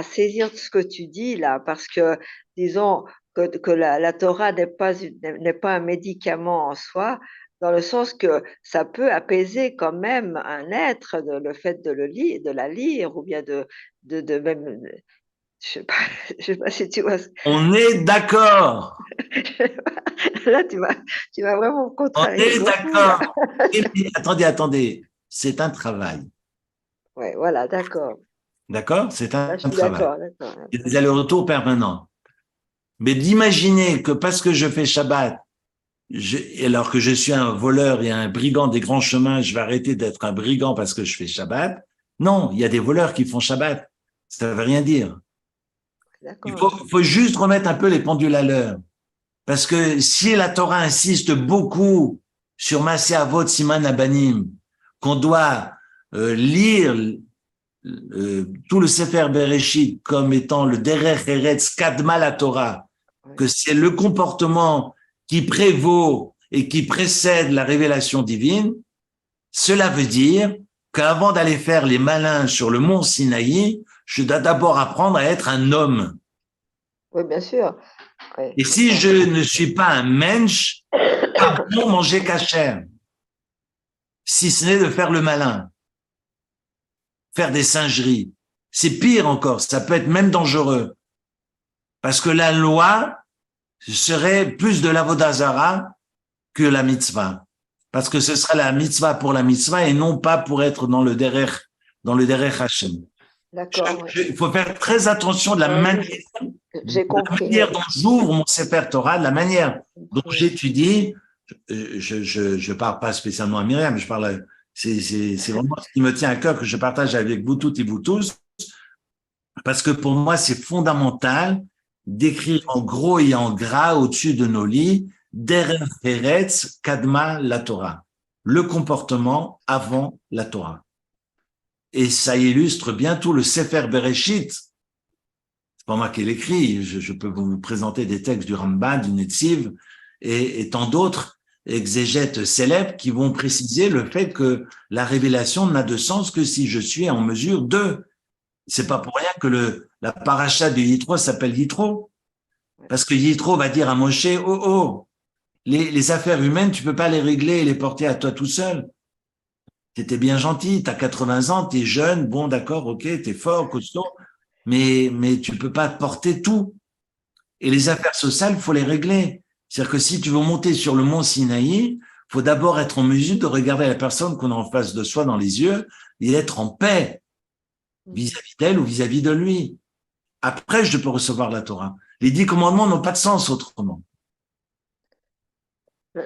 saisir ce que tu dis là, parce que disons que la Torah n'est pas un médicament en soi, dans le sens que ça peut apaiser quand même un être, le fait de la lire, ou bien de même, je sais pas si tu vois. On est d'accord. Là, tu vas vraiment me contrarier. On est d'accord. Attendez, c'est un travail. Ouais, voilà, d'accord. D'accord? C'est un Je suis travail. d'accord. Il y a des allers-retours permanents. Mais d'imaginer que parce que je fais Shabbat, alors que je suis un voleur et un brigand des grands chemins, je vais arrêter d'être un brigand parce que je fais Shabbat. Non, il y a des voleurs qui font Shabbat. Ça ne veut rien dire. Il faut juste remettre un peu les pendules à l'heure. Parce que si la Torah insiste beaucoup sur Maaseh Avot Siman Abanim, qu'on doit lire tout le Sefer Bereshit comme étant le Derech Eretz Kadma la Torah, que c'est le comportement qui prévaut et qui précède la révélation divine, cela veut dire qu'avant d'aller faire les malins sur le mont Sinaï, je dois d'abord apprendre à être un homme. Oui, bien sûr. Oui. Et si je ne suis pas un mensch, pas bon manger kasher, si ce n'est de faire le malin, faire des singeries. C'est pire encore, ça peut être même dangereux. Parce que la loi serait plus de l'avodah zara que la mitzvah. Parce que ce sera la mitzvah pour la mitzvah et non pas pour être dans le derech Hashem. D'accord. Il faut faire très attention de la manière, J'ai compris. la manière dont j'ouvre mon Sefer Torah, de la manière dont j'étudie. Je parle pas spécialement à Myriam, je parle, c'est vraiment ce qui me tient à cœur que je partage avec vous toutes et vous tous. Parce que pour moi, c'est fondamental d'écrire en gros et en gras au-dessus de nos lits Derech Eretz Kadma la Torah, le comportement avant la Torah. Et ça illustre bien tout le Sefer Bereshit. C'est pas moi qui l'écris, je peux vous présenter des textes du Ramban, du Netziv et tant d'autres exégètes célèbres qui vont préciser le fait que la révélation n'a de sens que si je suis en mesure de. C'est pas pour rien que la paracha de Yitro s'appelle Yitro. Parce que Yitro va dire à Moshe, les affaires humaines, tu peux pas les régler et les porter à toi tout seul. T'étais bien gentil, t'as 80 ans, t'es jeune, bon, d'accord, ok, t'es fort, costaud, mais tu peux pas porter tout. Et les affaires sociales, faut les régler. C'est-à-dire que si tu veux monter sur le mont Sinaï, faut d'abord être en mesure de regarder la personne qu'on a en face de soi dans les yeux et être en paix vis-à-vis d'elle ou vis-à-vis de lui. Après, je peux recevoir la Torah. Les 10 commandements n'ont pas de sens autrement.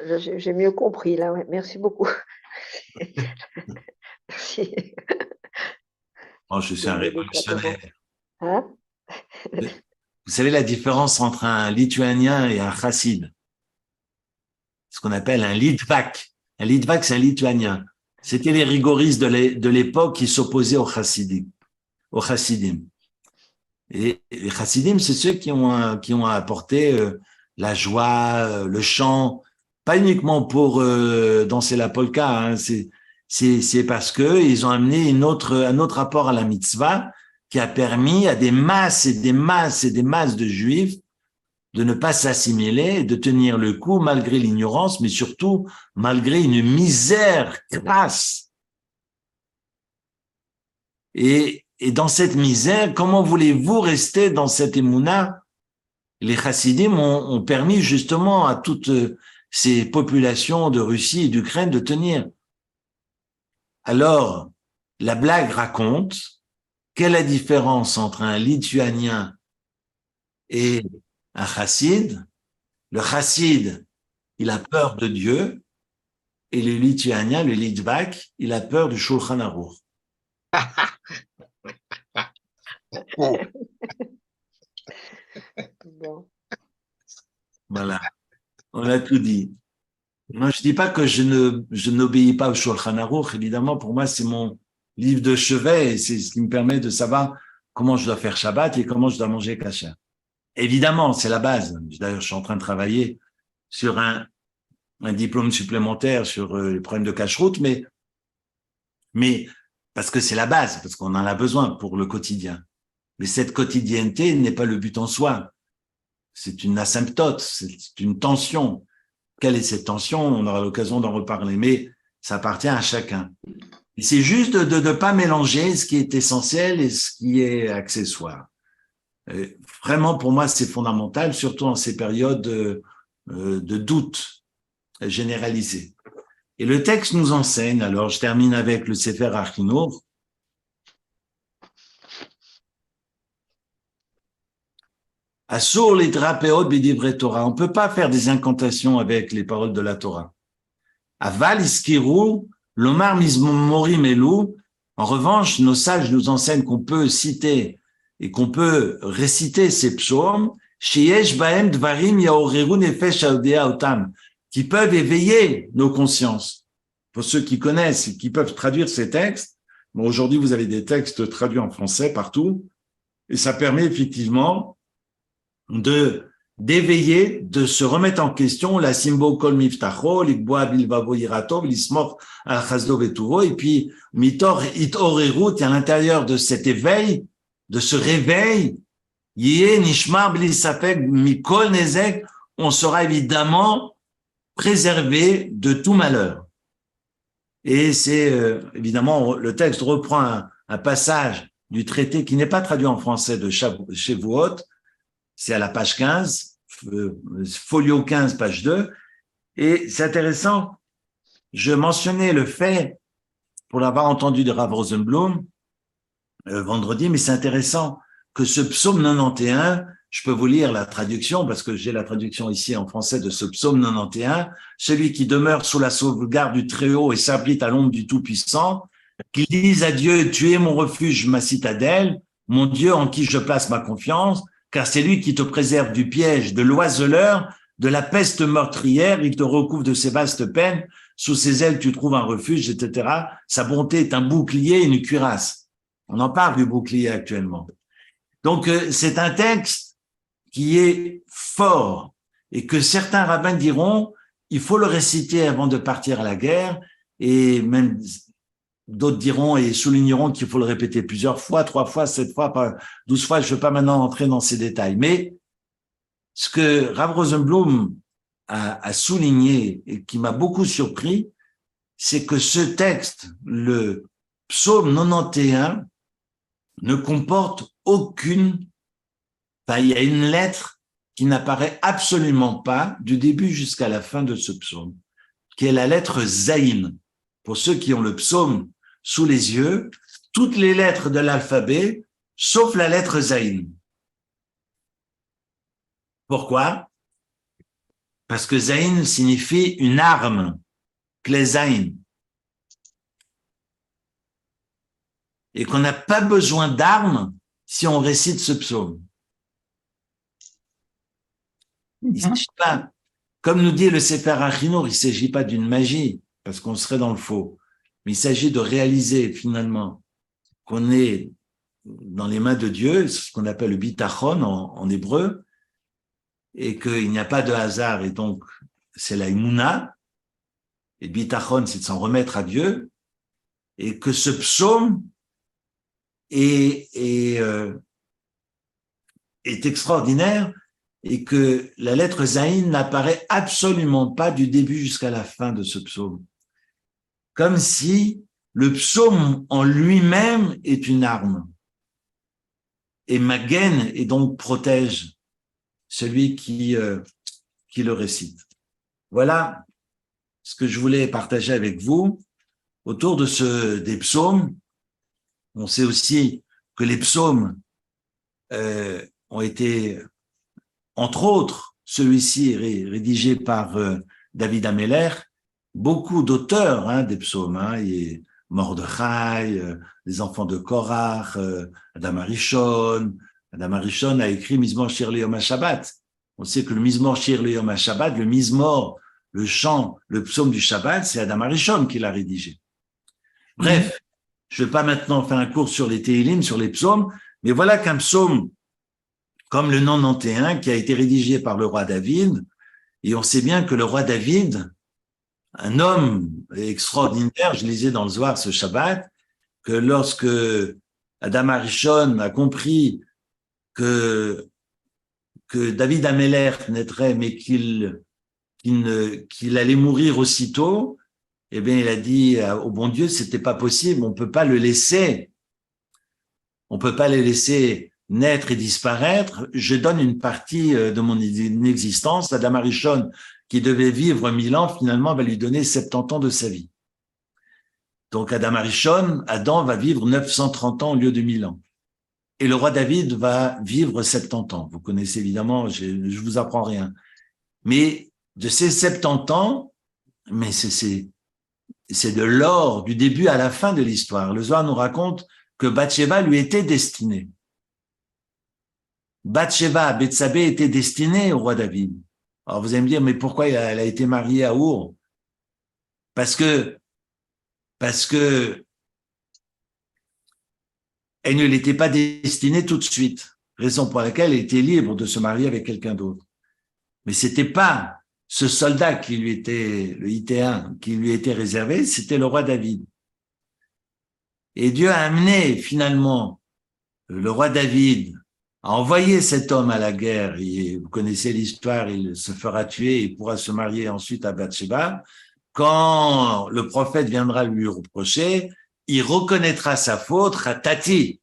J'ai mieux compris là, ouais. Merci beaucoup. Merci. Oh, je suis un révolutionnaire. Hein? Vous savez la différence entre un lituanien et un chassid? Ce qu'on appelle un litvak. Un litvak, c'est un lituanien. C'était les rigoristes de l'époque qui s'opposaient aux chassidim. Et les chassidim, c'est ceux qui ont apporté la joie, le chant, pas uniquement pour danser la polka, hein, c'est parce que ils ont amené un autre rapport à la mitzvah qui a permis à des masses et des masses et des masses de juifs de ne pas s'assimiler et de tenir le coup malgré l'ignorance, mais surtout malgré une misère crasse. Et dans cette misère, comment voulez-vous rester dans cette émouna? Les chassidim ont permis justement à toutes ces populations de Russie et d'Ukraine de tenir. Alors, la blague raconte quelle est la différence entre un lituanien et un chassid. Le chassid, il a peur de Dieu, et le lituanien, le litvak, il a peur du Shulchan Aruch. Bon. Voilà, on a tout dit. Moi, je dis pas que je n'obéis pas au Shulchan Aruch. Évidemment, pour moi, c'est mon livre de chevet et c'est ce qui me permet de savoir comment je dois faire Shabbat et comment je dois manger kasher. Évidemment, c'est la base. D'ailleurs, je suis en train de travailler sur un diplôme supplémentaire sur les problèmes de cacheroute, mais parce que c'est la base, parce qu'on en a besoin pour le quotidien. Mais cette quotidienneté n'est pas le but en soi. C'est une asymptote, c'est une tension. Quelle est cette tension? On aura l'occasion d'en reparler, mais ça appartient à chacun. Et c'est juste de ne pas mélanger ce qui est essentiel et ce qui est accessoire. Et vraiment, pour moi, c'est fondamental, surtout en ces périodes de doute généralisé. Et le texte nous enseigne, alors je termine avec le Sefer Achinour. Assur les drapéot b'divrei Torah. On peut pas faire des incantations avec les paroles de la Torah. Aval iskiru lomar mizmorim elu. En revanche, nos sages nous enseignent qu'on peut citer et qu'on peut réciter ces psaumes, sheyesh bahem dvarim yaoreru nefesh haodea otam, qui peuvent éveiller nos consciences. Pour ceux qui connaissent et qui peuvent traduire ces textes, Bon, aujourd'hui, vous avez des textes traduits en français partout, et ça permet effectivement d'éveiller, de se remettre en question la simbo kol miftacho, l'ikboa bilvavo irato, l'ismor al chazdo veturo, et puis mitor it orerut, et à l'intérieur de cet éveil, de ce réveil, yé nishmar blisapek mikol nezek, on sera évidemment préservé de tout malheur. Et c'est évidemment, le texte reprend un passage du traité qui n'est pas traduit en français de Shavuot, c'est à la page 15, folio 15, page 2. Et c'est intéressant, je mentionnais le fait, pour l'avoir entendu de Rav Rosenblum vendredi, mais c'est intéressant que ce psaume 91, je peux vous lire la traduction, parce que j'ai la traduction ici en français de ce psaume 91, celui qui demeure sous la sauvegarde du Très-Haut et s'abrite à l'ombre du Tout-Puissant, qui dise à Dieu, tu es mon refuge, ma citadelle, mon Dieu en qui je place ma confiance, car c'est lui qui te préserve du piège, de l'oiseleur, de la peste meurtrière, il te recouvre de ses vastes peines, sous ses ailes tu trouves un refuge, etc. Sa bonté est un bouclier et une cuirasse. On en parle du bouclier actuellement. Donc, c'est un texte qui est fort et que certains rabbins diront, il faut le réciter avant de partir à la guerre, et même d'autres diront et souligneront qu'il faut le répéter plusieurs fois, 3 fois, 7 fois, 12 fois. Je ne veux pas maintenant entrer dans ces détails. Mais ce que Rav Rosenblum a souligné et qui m'a beaucoup surpris, c'est que ce texte, le psaume 91, ne comporte aucune, il y a une lettre qui n'apparaît absolument pas du début jusqu'à la fin de ce psaume, qui est la lettre Zayin. Pour ceux qui ont le psaume sous les yeux, toutes les lettres de l'alphabet, sauf la lettre Zayin. Pourquoi? Parce que Zayin signifie une arme, Klezayin. Et qu'on n'a pas besoin d'armes si on récite ce psaume. Il s'agit pas, comme nous dit le Sefer HaChinuch, il ne s'agit pas d'une magie, parce qu'on serait dans le faux, mais il s'agit de réaliser finalement qu'on est dans les mains de Dieu, ce qu'on appelle le bitachon en hébreu, et qu'il n'y a pas de hasard, et donc c'est la imuna, et le bitachon, c'est de s'en remettre à Dieu, et que ce psaume est extraordinaire, et que la lettre Zayin n'apparaît absolument pas du début jusqu'à la fin de ce psaume. Comme si le psaume en lui-même est une arme. Et Magen, et donc protège celui qui le récite. Voilà ce que je voulais partager avec vous autour de des psaumes. On sait aussi que les psaumes ont été, entre autres, celui-ci rédigé par David Ameller, beaucoup d'auteurs des psaumes, et Mordechai, les enfants de Korach, Adam Arishon. Adam Arishon a écrit Mizmor Shir Yom HaShabbat. On sait que le Mizmor Shir Yom HaShabbat, le Mizmor, le chant, le psaume du Shabbat, c'est Adam Arishon qui l'a rédigé. Bref, je ne vais pas maintenant faire un cours sur les Tehillim, sur les psaumes, mais voilà qu'un psaume comme le 91 qui a été rédigé par le roi David, et on sait bien que le roi David, un homme extraordinaire, je lisais dans le Zohar ce Shabbat, que lorsque Adam Arishon a compris que David Ameller naîtrait, mais qu'il allait mourir aussitôt, eh bien, il a dit au bon Dieu, c'était pas possible, on peut pas le laisser naître et disparaître. Je donne une partie de mon existence. Adam Arishon, qui devait vivre 1000 ans, finalement, va lui donner 70 ans de sa vie. Donc, Adam va vivre 930 ans au lieu de 1000 ans. Et le roi David va vivre 70 ans. Vous connaissez évidemment, je vous apprends rien. Mais de ces 70 ans, mais c'est de l'or du début à la fin de l'histoire. Le Zohar nous raconte que Bathsheba lui était destinée. Bethsabée était destinée au roi David. Alors vous allez me dire, mais pourquoi elle a été mariée à Our? Parce que elle ne l'était pas destinée tout de suite, raison pour laquelle elle était libre de se marier avec quelqu'un d'autre. Mais c'était pas ce soldat qui lui était, le Hitéen, qui lui était réservé, c'était le roi David. Et Dieu a amené finalement le roi David à envoyer cet homme à la guerre. Et vous connaissez l'histoire, il se fera tuer et pourra se marier ensuite à Bathsheba. Quand le prophète viendra lui reprocher, il reconnaîtra sa faute, Tati,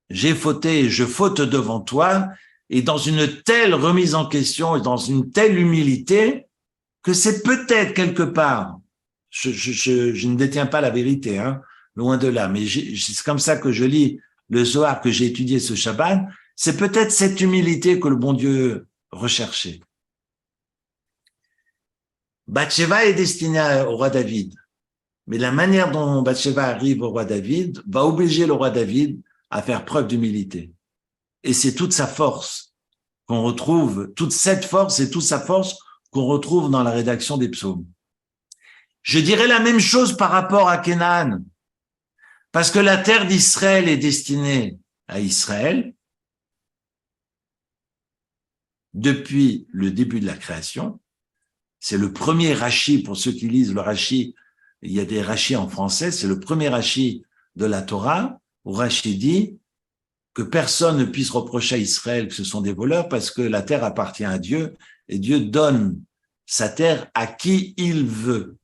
j'ai fauté, je faute devant toi, et dans une telle remise en question et dans une telle humilité que c'est peut-être quelque part, je ne détiens pas la vérité, hein, loin de là, mais c'est comme ça que je lis le Zohar que j'ai étudié ce Shabbat, c'est peut-être cette humilité que le bon Dieu recherchait. Bathsheba est destinée au roi David, mais la manière dont Bathsheba arrive au roi David va obliger le roi David à faire preuve d'humilité. Et c'est toute sa force qu'on retrouve, toute cette force et toute sa force qu'on retrouve dans la rédaction des psaumes. Je dirais la même chose par rapport à Canaan, parce que la terre d'Israël est destinée à Israël depuis le début de la création. C'est le premier Rashi, pour ceux qui lisent le Rashi, il y a des Rashi en français, c'est le premier Rashi de la Torah, où Rashi dit que personne ne puisse reprocher à Israël que ce sont des voleurs parce que la terre appartient à Dieu et Dieu donne sa terre à qui il veut.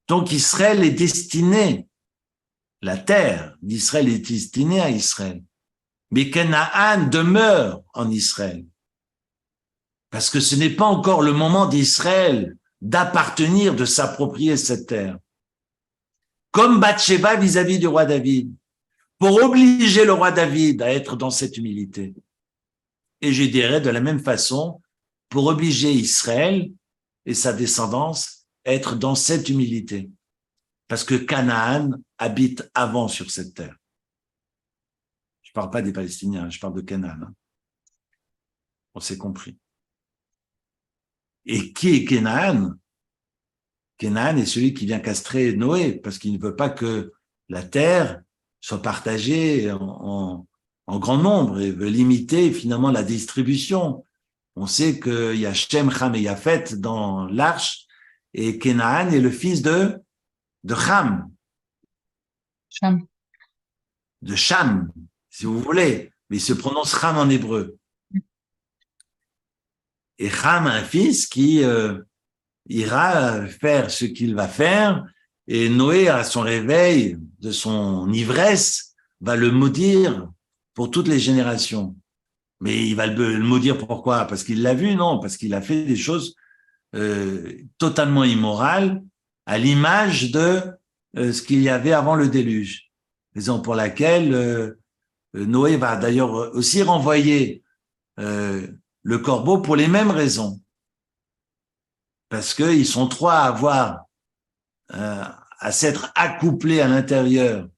Donc Israël est destiné, la terre d'Israël est destinée à Israël. Mais Canaan demeure en Israël. Parce que ce n'est pas encore le moment d'Israël d'appartenir, de s'approprier cette terre. Comme Bathsheba vis-à-vis du roi David, pour obliger le roi David à être dans cette humilité. Et je dirais de la même façon, pour obliger Israël et sa descendance à être dans cette humilité. Parce que Canaan habite avant sur cette terre. Je ne parle pas des Palestiniens, je parle de Canaan. Hein. On s'est compris. Et qui est Canaan? Canaan est celui qui vient castrer Noé, parce qu'il ne veut pas que la terre soit partagée en grand nombre et veut limiter finalement la distribution. On sait qu'il y a Shem, Ham et Yafet dans l'arche, et Canaan est le fils de Ham. Cham. De Cham, si vous voulez, mais il se prononce Ham en hébreu. Et Ham a un fils qui ira faire ce qu'il va faire, et Noé, à son réveil de son ivresse, va le maudire pour toutes les générations. Mais il va le maudire pourquoi? Parce qu'il l'a vu? Non, parce qu'il a fait des choses totalement immorales à l'image de ce qu'il y avait avant le déluge. Raison pour laquelle Noé va d'ailleurs aussi renvoyer le corbeau pour les mêmes raisons. Parce qu'ils sont trois à avoir, à s'être accouplés à l'intérieur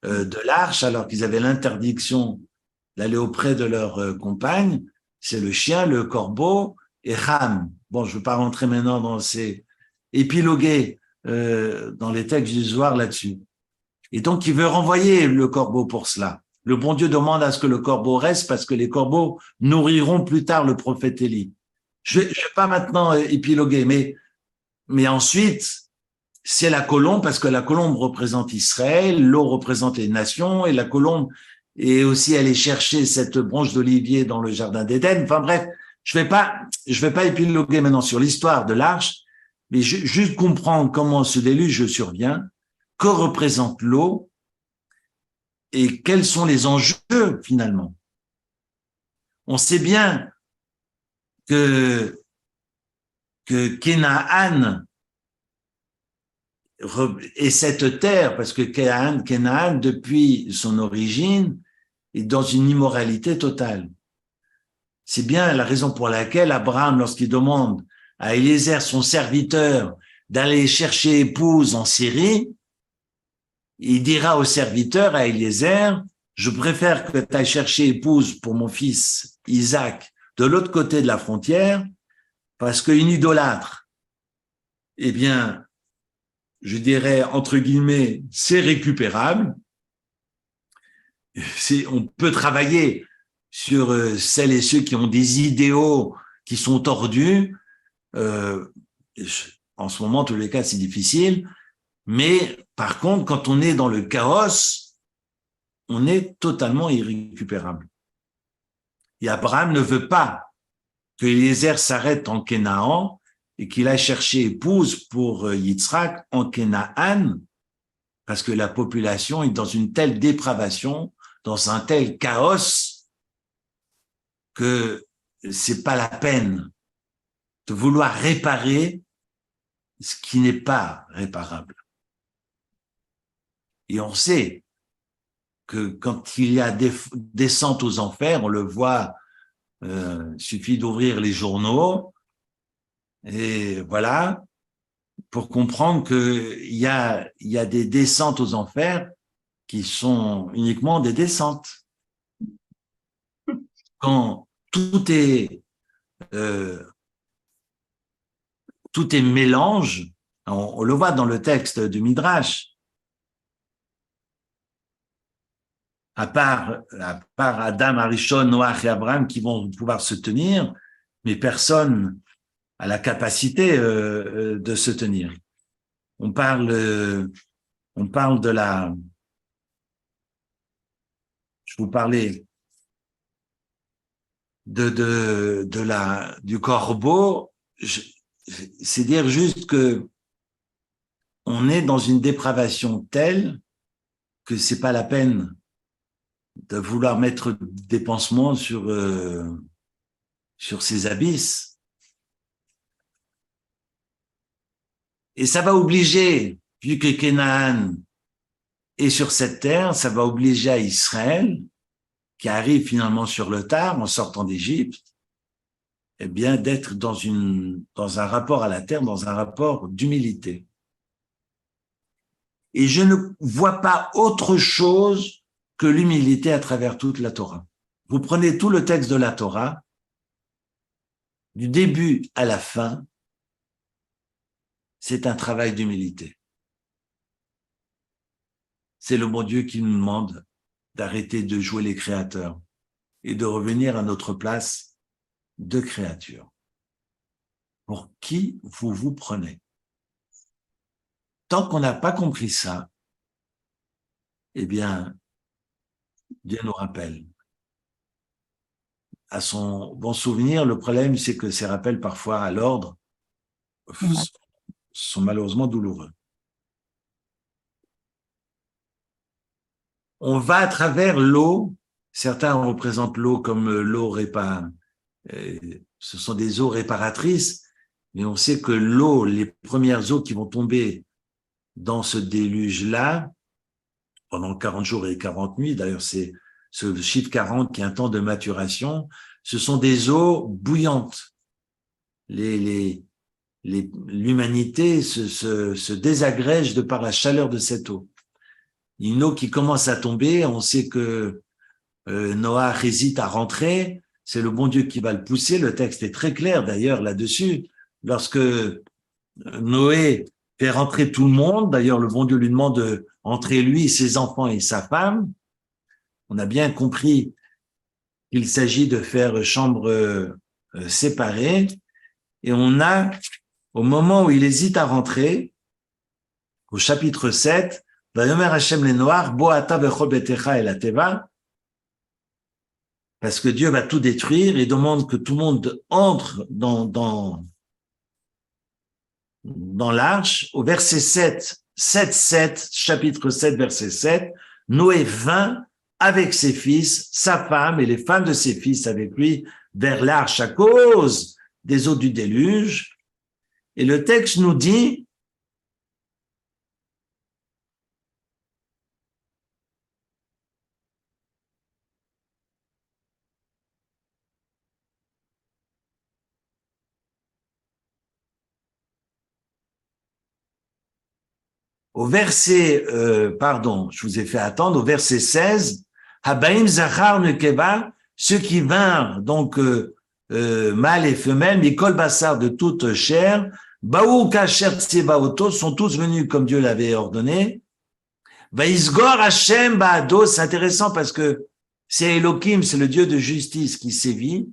de l'arche, alors qu'ils avaient l'interdiction d'aller auprès de leur compagne. C'est le chien, le corbeau et Ham. Bon, je ne veux pas rentrer maintenant dans ces épilogués dans les textes du Zohar là-dessus. Et donc, il veut renvoyer le corbeau pour cela. Le bon Dieu demande à ce que le corbeau reste parce que les corbeaux nourriront plus tard le prophète Élie. Je vais pas maintenant épiloguer, mais ensuite, c'est la colombe parce que la colombe représente Israël, l'eau représente les nations et la colombe est aussi allée chercher cette branche d'olivier dans le jardin d'Éden. Enfin bref, je vais pas épiloguer maintenant sur l'histoire de l'arche, mais juste comprendre comment ce déluge survient, que représente l'eau et quels sont les enjeux finalement. On sait bien que Canaan est cette terre, parce que Canaan, depuis son origine, est dans une immoralité totale. C'est bien la raison pour laquelle Abraham, lorsqu'il demande à Eliezer, son serviteur, d'aller chercher épouse en Syrie, il dira au serviteur, à Eliezer, je préfère que tu ailles chercher épouse pour mon fils Isaac de l'autre côté de la frontière, parce qu'une idolâtre, eh bien, je dirais, entre guillemets, c'est récupérable, On peut travailler sur celles et ceux qui ont des idéaux qui sont tordus. En ce moment, en tous les cas, c'est difficile. Mais par contre, quand on est dans le chaos, on est totalement irrécupérable. Et Abraham ne veut pas que Eliezer s'arrête en Canaan et qu'il aille chercher épouse pour Yitzhak en Canaan, parce que la population est dans une telle dépravation, dans un tel chaos, que c'est pas la peine de vouloir réparer ce qui n'est pas réparable. Et on sait que quand il y a descente aux enfers, on le voit, suffit d'ouvrir les journaux, et voilà, pour comprendre qu'il y a des descentes aux enfers qui sont uniquement des descentes. Quand tout est mélange, on le voit dans le texte du Midrash, à part Adam, Arishon, Noach et Abraham qui vont pouvoir se tenir, mais personne a la capacité de se tenir. On parle de la... Je vous parlais du corbeau, c'est dire juste que on est dans une dépravation telle que c'est pas la peine de vouloir mettre des pansements sur ces abysses. Et ça va obliger, vu que Canaan est sur cette terre, ça va obliger à Israël, qui arrive finalement sur le tard en sortant d'Égypte, eh bien d'être dans un rapport à la terre, dans un rapport d'humilité. Et je ne vois pas autre chose que l'humilité à travers toute la Torah. Vous prenez tout le texte de la Torah, du début à la fin, c'est un travail d'humilité. C'est le bon Dieu qui nous demande d'arrêter de jouer les créateurs et de revenir à notre place de créature. Pour qui vous vous prenez? Tant qu'on n'a pas compris ça, eh bien, Dieu nous rappelle. À son bon souvenir, le problème, c'est que ces rappels, parfois, à l'ordre, sont malheureusement douloureux. On va à travers l'eau. Certains représentent l'eau comme l'eau ce sont des eaux réparatrices, mais on sait que l'eau, les premières eaux qui vont tomber dans ce déluge-là, pendant 40 jours et 40 nuits, d'ailleurs c'est ce chiffre 40 qui est un temps de maturation, ce sont des eaux bouillantes. L'humanité se désagrège de par la chaleur de cette eau. Une eau qui commence à tomber, on sait que Noah hésite à rentrer, c'est le bon Dieu qui va le pousser, le texte est très clair d'ailleurs là-dessus. Lorsque Noé fait rentrer tout le monde, d'ailleurs le bon Dieu lui demande de rentrer lui, ses enfants et sa femme, on a bien compris qu'il s'agit de faire chambre séparée, et on a, au moment où il hésite à rentrer, au chapitre 7, Vayomer Hashem les Noirs, Bo ata vechol betecha el ateva, parce que Dieu va tout détruire et demande que tout le monde entre dans l'arche. Au verset 7, chapitre 7, verset 7, Noé vint avec ses fils, sa femme et les femmes de ses fils avec lui vers l'arche à cause des eaux du déluge. Et le texte nous dit, au verset, je vous ai fait attendre, au verset 16, Habaim Zachar Nekeva, ceux qui vinrent, donc mâles et femelles, Mikol Bassar de toute chair, Baou Kacher Tsebaoto, sont tous venus comme Dieu l'avait ordonné, Vaïsgor Hashem Ba'ado, c'est intéressant parce que c'est Elohim, c'est le Dieu de justice qui sévit,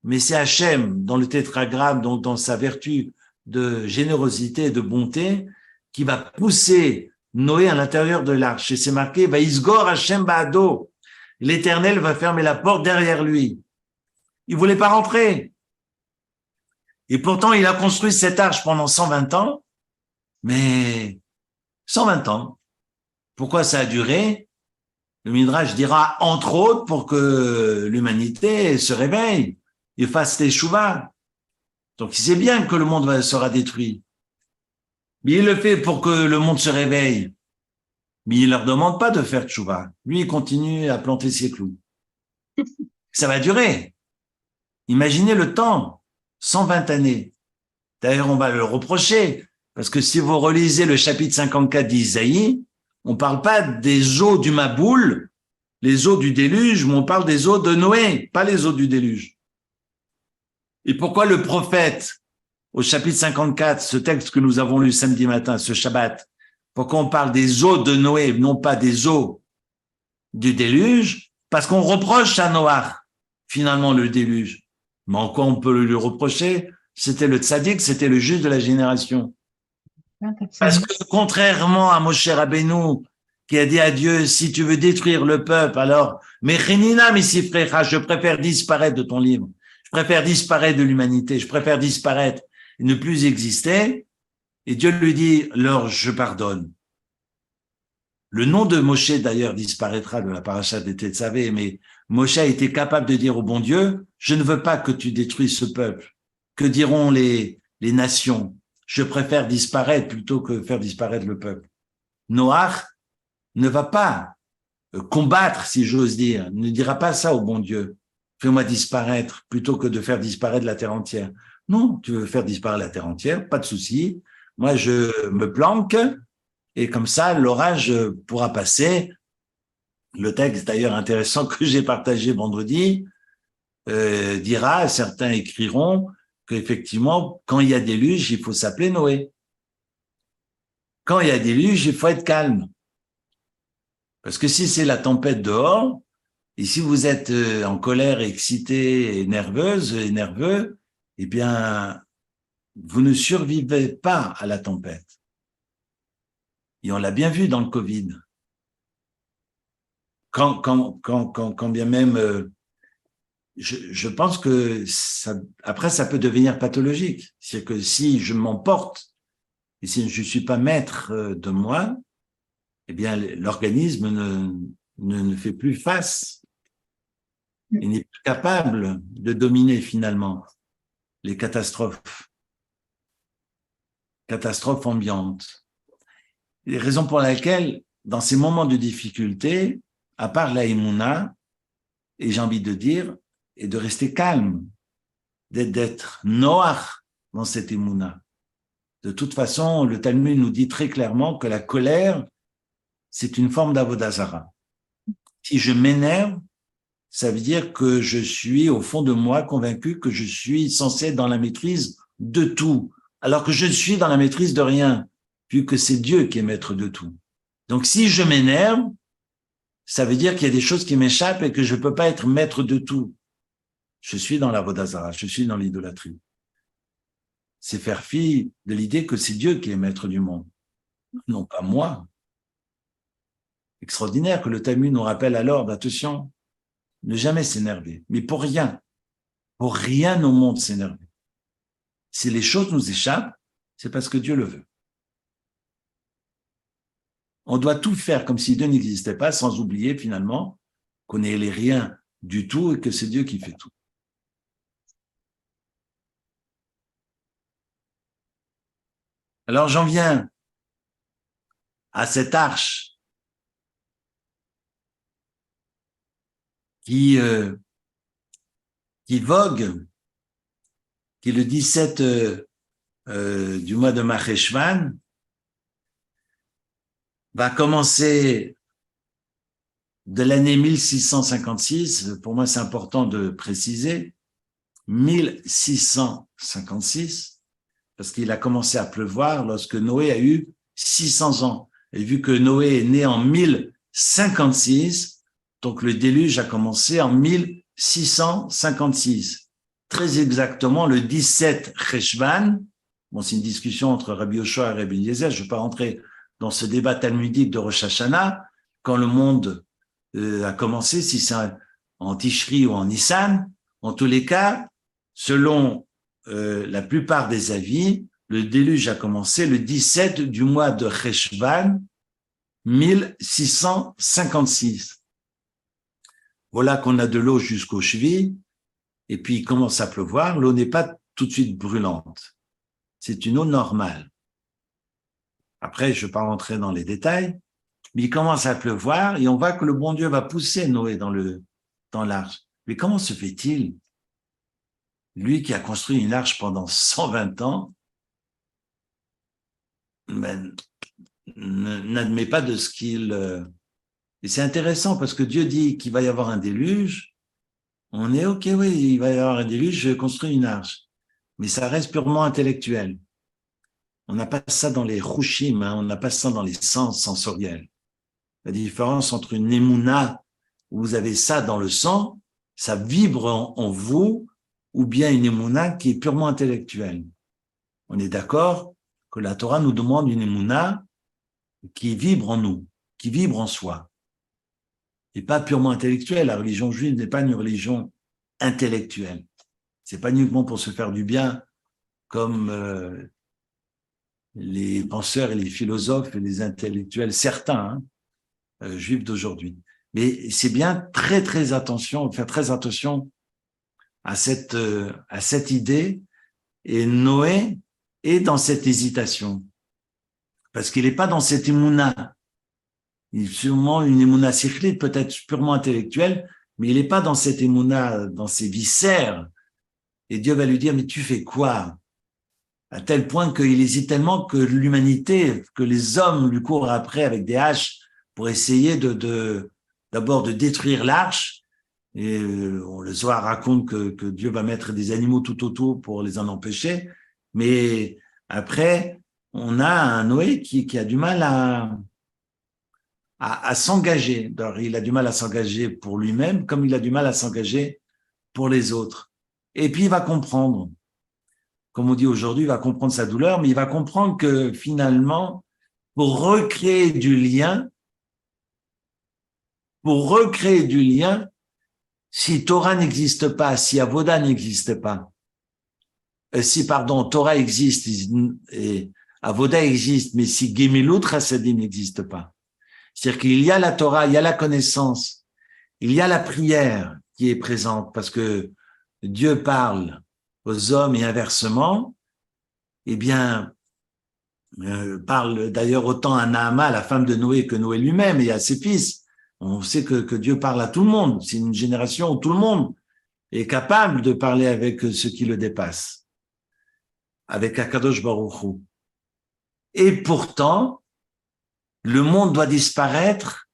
mais c'est Hashem, dans le tétragramme, donc dans sa vertu de générosité et de bonté, qui va pousser Noé à l'intérieur de l'arche. Et c'est marqué, Vaïsgor Hashem Ba'ado. L'Éternel va fermer la porte derrière lui. Il voulait pas rentrer. Et pourtant, il a construit cette arche pendant 120 ans, mais 120 ans. Pourquoi ça a duré? Le Midrash dira, entre autres, pour que l'humanité se réveille et fasse teshuva. Donc, il sait bien que le monde sera détruit. Mais il le fait pour que le monde se réveille. Mais il leur demande pas de faire teshuva. Lui, il continue à planter ses clous. Ça va durer. Imaginez le temps, 120 années. D'ailleurs, on va le reprocher, parce que si vous relisez le chapitre 54 d'Isaïe, on parle pas des eaux du Maboul, les eaux du déluge, mais on parle des eaux de Noé, pas les eaux du déluge. Et pourquoi le prophète, au chapitre 54, ce texte que nous avons lu samedi matin, ce Shabbat, pourquoi on parle des eaux de Noé, non pas des eaux du déluge? Parce qu'on reproche à Noach, finalement, le déluge. Mais en quoi on peut lui reprocher? C'était le tzaddik, c'était le juge de la génération. Parce que contrairement à Moshe Rabbeinu, qui a dit à Dieu, si tu veux détruire le peuple, alors, mais Chénina, Missifrecha, je préfère disparaître de ton livre. Je préfère disparaître de l'humanité. Je préfère disparaître et ne plus exister. Et Dieu lui dit, alors je pardonne. Le nom de Moshe, d'ailleurs, disparaîtra de la paracha des Tetzavé, mais Moshe a été capable de dire au bon Dieu, je ne veux pas que tu détruises ce peuple. Que diront les nations? Je préfère disparaître plutôt que faire disparaître le peuple. Noach ne va pas combattre, si j'ose dire, ne dira pas ça au bon Dieu. Fais-moi disparaître plutôt que de faire disparaître la terre entière. Non, tu veux faire disparaître la terre entière, pas de souci. Moi, je me planque et comme ça, l'orage pourra passer. Le texte, d'ailleurs, intéressant que j'ai partagé vendredi, dira, certains écriront, qu'effectivement, quand il y a déluge, il faut s'appeler Noé. Quand il y a déluge, il faut être calme. Parce que si c'est la tempête dehors, et si vous êtes en colère, excité et nerveuse et nerveux, eh bien, vous ne survivez pas à la tempête. Et on l'a bien vu dans le Covid. Quand bien même, je pense que ça, après, ça peut devenir pathologique. C'est que si je m'emporte et si je ne suis pas maître de moi, eh bien, l'organisme ne fait plus face. Il n'est plus capable de dominer finalement les catastrophes ambiantes. Les raisons pour lesquelles, dans ces moments de difficulté, à part la Emouna, et j'ai envie de dire, et de rester calme, d'être noir dans cette Emouna. De toute façon, le Talmud nous dit très clairement que la colère, c'est une forme d'avodah zara. Si je m'énerve, ça veut dire que je suis au fond de moi convaincu que je suis censé être dans la maîtrise de tout, alors que je suis dans la maîtrise de rien, vu que c'est Dieu qui est maître de tout. Donc si je m'énerve, ça veut dire qu'il y a des choses qui m'échappent et que je ne peux pas être maître de tout. Je suis dans l'avodah zara, je suis dans l'idolâtrie. C'est faire fi de l'idée que c'est Dieu qui est maître du monde, non pas moi. Extraordinaire que le Talmud nous rappelle alors, attention, ne jamais s'énerver, mais pour rien au monde s'énerver. Si les choses nous échappent, c'est parce que Dieu le veut. On doit tout faire comme si Dieu n'existait pas, sans oublier finalement qu'on n'est les rien du tout et que c'est Dieu qui fait tout. Alors j'en viens à cette arche qui vogue, qui est le 17 du mois de Maheshvan, va commencer de l'année 1656, pour moi c'est important de préciser, 1656, parce qu'il a commencé à pleuvoir lorsque Noé a eu 600 ans. Et vu que Noé est né en 1056, donc le déluge a commencé en 1656. Très exactement le 17 Cheshvan. Bon, c'est une discussion entre Rabbi Yoshua et Rabbi Eliezer. Je ne vais pas rentrer dans ce débat talmudique de Rosh Hashanah. Quand le monde a commencé, si c'est en Tishri ou en Nissan, en tous les cas, selon la plupart des avis, le déluge a commencé le 17 du mois de Cheshvan, 1656. Voilà qu'on a de l'eau jusqu'aux chevilles, et puis il commence à pleuvoir. L'eau n'est pas tout de suite brûlante. C'est une eau normale. Après, je ne vais pas rentrer dans les détails, mais il commence à pleuvoir et on voit que le bon Dieu va pousser Noé dans l'arche. Mais comment se fait-il, lui qui a construit une arche pendant 120 ans, n'admet pas de ce qu'il... Et c'est intéressant parce que Dieu dit qu'il va y avoir un déluge. On est OK, oui, il va y avoir un déluge, je vais construire une arche. Mais ça reste purement intellectuel. On n'a pas ça dans les rushim, on n'a pas ça dans les sens sensoriels. La différence entre une émouna, où vous avez ça dans le sang, ça vibre en vous, ou bien une émouna qui est purement intellectuelle. On est d'accord que la Torah nous demande une émouna qui vibre en nous, qui vibre en soi, et pas purement intellectuelle. La religion juive n'est pas une religion intellectuelle. C'est pas uniquement pour se faire du bien, comme les penseurs et les philosophes et les intellectuels, certains juifs d'aujourd'hui. Mais c'est bien faire très attention à cette idée. Et Noé est dans cette hésitation, parce qu'il n'est pas dans cette émouna. Il est sûrement une émouna sichlite, peut-être purement intellectuelle, mais il n'est pas dans cette émouna, dans ses viscères. Et Dieu va lui dire, mais tu fais quoi? À tel point qu'il hésite tellement que l'humanité, que les hommes lui courent après avec des haches pour essayer d'abord de détruire l'arche. Et le Zohar raconte que Dieu va mettre des animaux tout autour pour les en empêcher. Mais après, on a un Noé qui a du mal à s'engager. Alors, il a du mal à s'engager pour lui-même, comme il a du mal à s'engager pour les autres. Et puis, il va comprendre. Comme on dit aujourd'hui, il va comprendre sa douleur, mais il va comprendre que finalement, pour recréer du lien, si Torah n'existe pas, si Avoda n'existe pas, Torah existe et Avoda existe, mais si Gemilut Chassadim n'existe pas, c'est-à-dire qu'il y a la Torah, il y a la connaissance, il y a la prière qui est présente, parce que Dieu parle aux hommes et inversement, eh bien, parle d'ailleurs autant à Naama, la femme de Noé, que Noé lui-même et à ses fils. On sait que Dieu parle à tout le monde. C'est une génération où tout le monde est capable de parler avec ceux qui le dépassent, avec Akadosh Baruch Hu. Et pourtant, le monde doit disparaître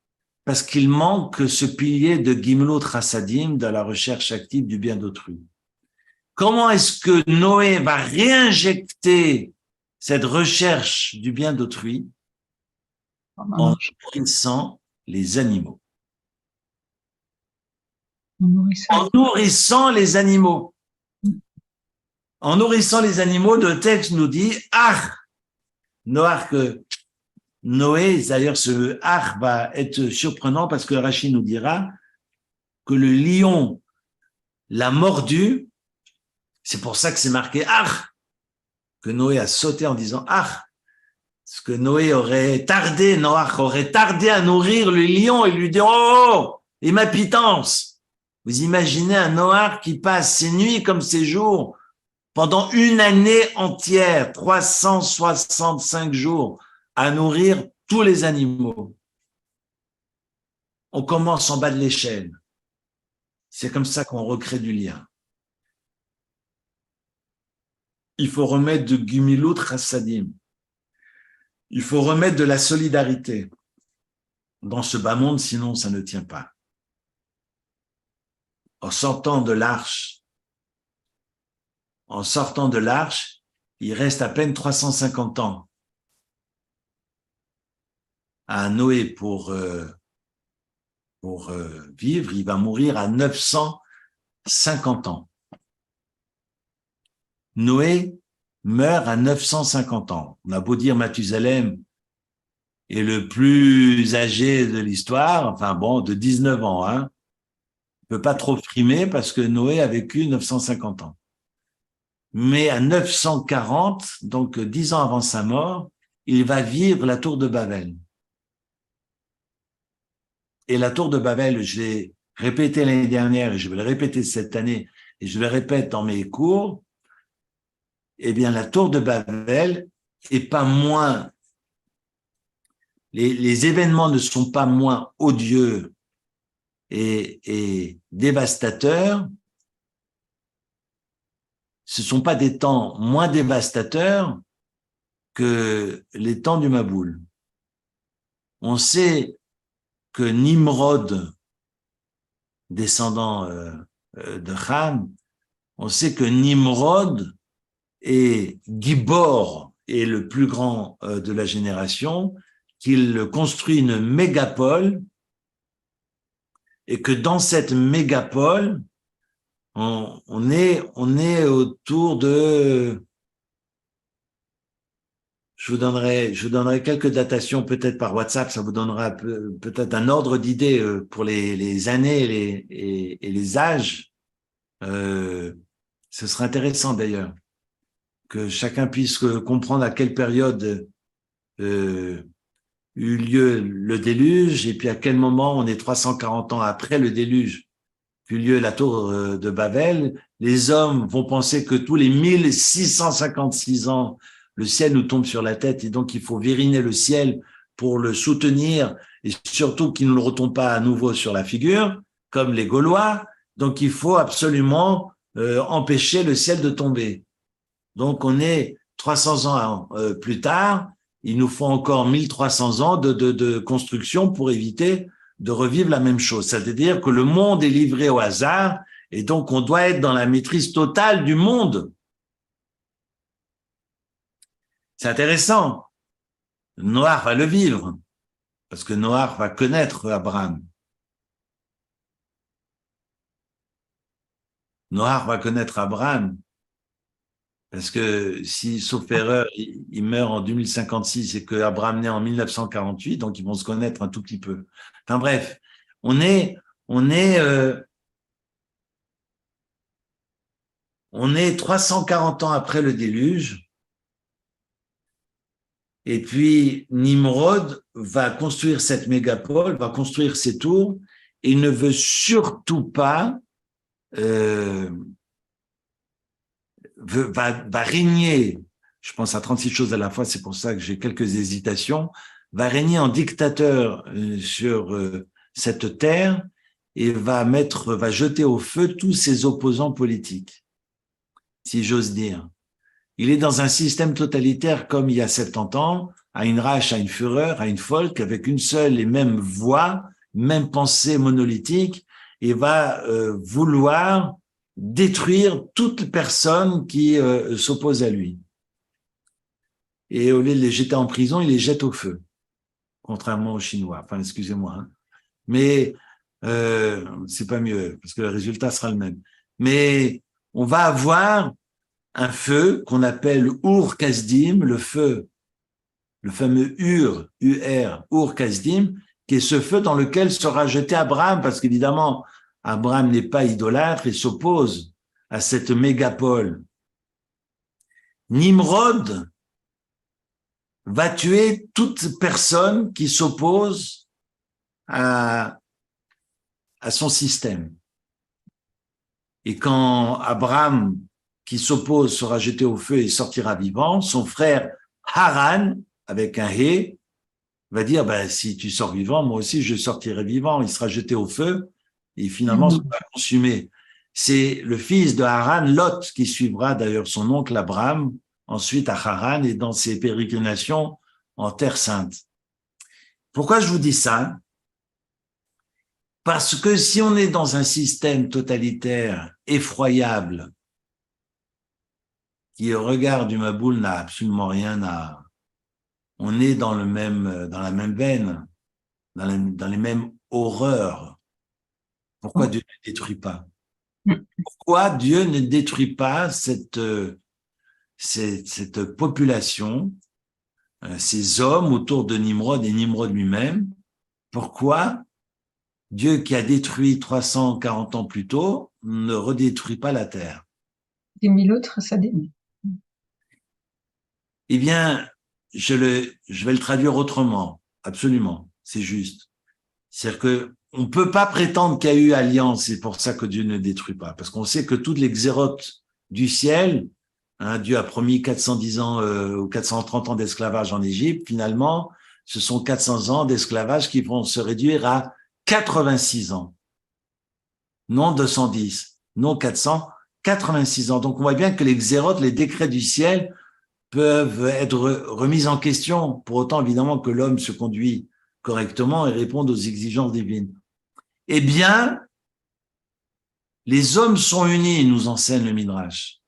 parce qu'il manque ce pilier de Gimlut Chassadim, de la recherche active du bien d'autrui. Comment est-ce que Noé va réinjecter cette recherche du bien d'autrui en nourrissant les animaux? En nourrissant les animaux. En nourrissant les animaux, le texte nous dit « Ah !» Noé, d'ailleurs, ce « Ah » va être surprenant parce que Rachid nous dira que le lion l'a mordu. C'est pour ça que c'est marqué « Ah !» que Noé a sauté en disant « Ah !» Parce que Noé aurait tardé à nourrir le lion et lui dire « Oh, et ma pitance !» Vous imaginez un Noach qui passe ses nuits comme ses jours pendant une année entière, 365 jours, à nourrir tous les animaux. On commence en bas de l'échelle. C'est comme ça qu'on recrée du lien. Il faut remettre de Gimilut Chassadim. Il faut remettre de la solidarité dans ce bas monde, sinon ça ne tient pas. En sortant de l'arche, il reste à peine 350 ans. à Noé pour vivre, il va mourir à 950 ans. Noé meurt à 950 ans. On a beau dire Mathusalem est le plus âgé de l'histoire, enfin bon, de 19 ans, hein. On peut pas trop frimer parce que Noé a vécu 950 ans. Mais à 940, donc 10 ans avant sa mort, il va vivre la tour de Babel. Et la tour de Babel, je l'ai répété l'année dernière et je vais le répéter cette année et je le répète dans mes cours, eh bien, la tour de Babel est pas moins, les événements ne sont pas moins odieux et dévastateurs. Ce sont pas des temps moins dévastateurs que les temps du Maboul. On sait que Nimrod, descendant de Ham, on sait que Nimrod est Gibor, est le plus grand de la génération, qu'il construit une mégapole et que dans cette mégapole, on est autour de... Je vous donnerai quelques datations peut-être par WhatsApp, ça vous donnera peut-être un ordre d'idée pour les années et les âges. Ce serait intéressant d'ailleurs que chacun puisse comprendre à quelle période eut lieu le déluge et puis à quel moment on est 340 ans après le déluge eut lieu la tour de Babel. Les hommes vont penser que tous les 1656 ans le ciel nous tombe sur la tête et donc il faut vériner le ciel pour le soutenir et surtout qu'il ne le retombe pas à nouveau sur la figure, comme les Gaulois. Donc il faut absolument empêcher le ciel de tomber. Donc on est 300 ans plus tard, il nous faut encore 1300 ans de construction pour éviter de revivre la même chose. C'est-à-dire que le monde est livré au hasard et donc on doit être dans la maîtrise totale du monde. C'est intéressant. Noach va le vivre, parce que Noach va connaître Abraham. Noach va connaître Abraham, parce que si, sauf erreur, il meurt en 2056 et que Abraham naît en 1948, donc ils vont se connaître un tout petit peu. Enfin bref, on est 340 ans après le déluge. Et puis, Nimrod va construire cette mégapole, va construire ses tours, et il ne veut surtout pas, va régner, je pense à 36 choses à la fois, c'est pour ça que j'ai quelques hésitations, va régner en dictateur sur cette terre et va jeter au feu tous ses opposants politiques, si j'ose dire. Il est dans un système totalitaire comme il y a 70 ans, à une rage, à une fureur, à une folk, avec une seule et même voix, même pensée monolithique, et va vouloir détruire toute personne qui s'oppose à lui. Et au lieu de les jeter en prison, il les jette au feu, contrairement aux Chinois. Enfin, excusez-moi. Hein. Mais c'est pas mieux, parce que le résultat sera le même. Mais on va avoir un feu qu'on appelle Ur-Kasdim, le feu, le fameux Ur, Ur-Kasdim, qui est ce feu dans lequel sera jeté Abraham, parce qu'évidemment, Abraham n'est pas idolâtre et s'oppose à cette mégapole. Nimrod va tuer toute personne qui s'oppose à son système. Et quand Abraham qui s'oppose sera jeté au feu et sortira vivant, son frère Haran, avec un hé, va dire, si tu sors vivant, moi aussi je sortirai vivant. Il sera jeté au feu et finalement sera consumé. C'est le fils de Haran, Lot, qui suivra d'ailleurs son oncle Abraham, ensuite à Haran et dans ses pérégrinations en Terre Sainte. Pourquoi je vous dis ça? Parce que si on est dans un système totalitaire effroyable, qui au regard du Maboul n'a absolument rien on est dans la même veine, dans les mêmes horreurs. Pourquoi Dieu ne détruit pas? Pourquoi Dieu ne détruit pas cette population, ces hommes autour de Nimrod et Nimrod lui-même? Pourquoi Dieu, qui a détruit 340 ans plus tôt, ne redétruit pas la terre? Des 1000 autres, ça démet. Eh bien, je vais le traduire autrement. Absolument, c'est juste. C'est-à-dire que on peut pas prétendre qu'il y a eu alliance, c'est pour ça que Dieu ne détruit pas, parce qu'on sait que toutes les xérotes du ciel, Dieu a promis 410 ans ou 430 ans d'esclavage en Égypte, finalement, ce sont 400 ans d'esclavage qui vont se réduire à 86 ans. Non 210, non 400, 86 ans. Donc on voit bien que les xérotes, les décrets du ciel, peuvent être remis en question, pour autant évidemment que l'homme se conduit correctement et réponde aux exigences divines. Eh bien, les hommes sont unis, nous enseigne le Midrash.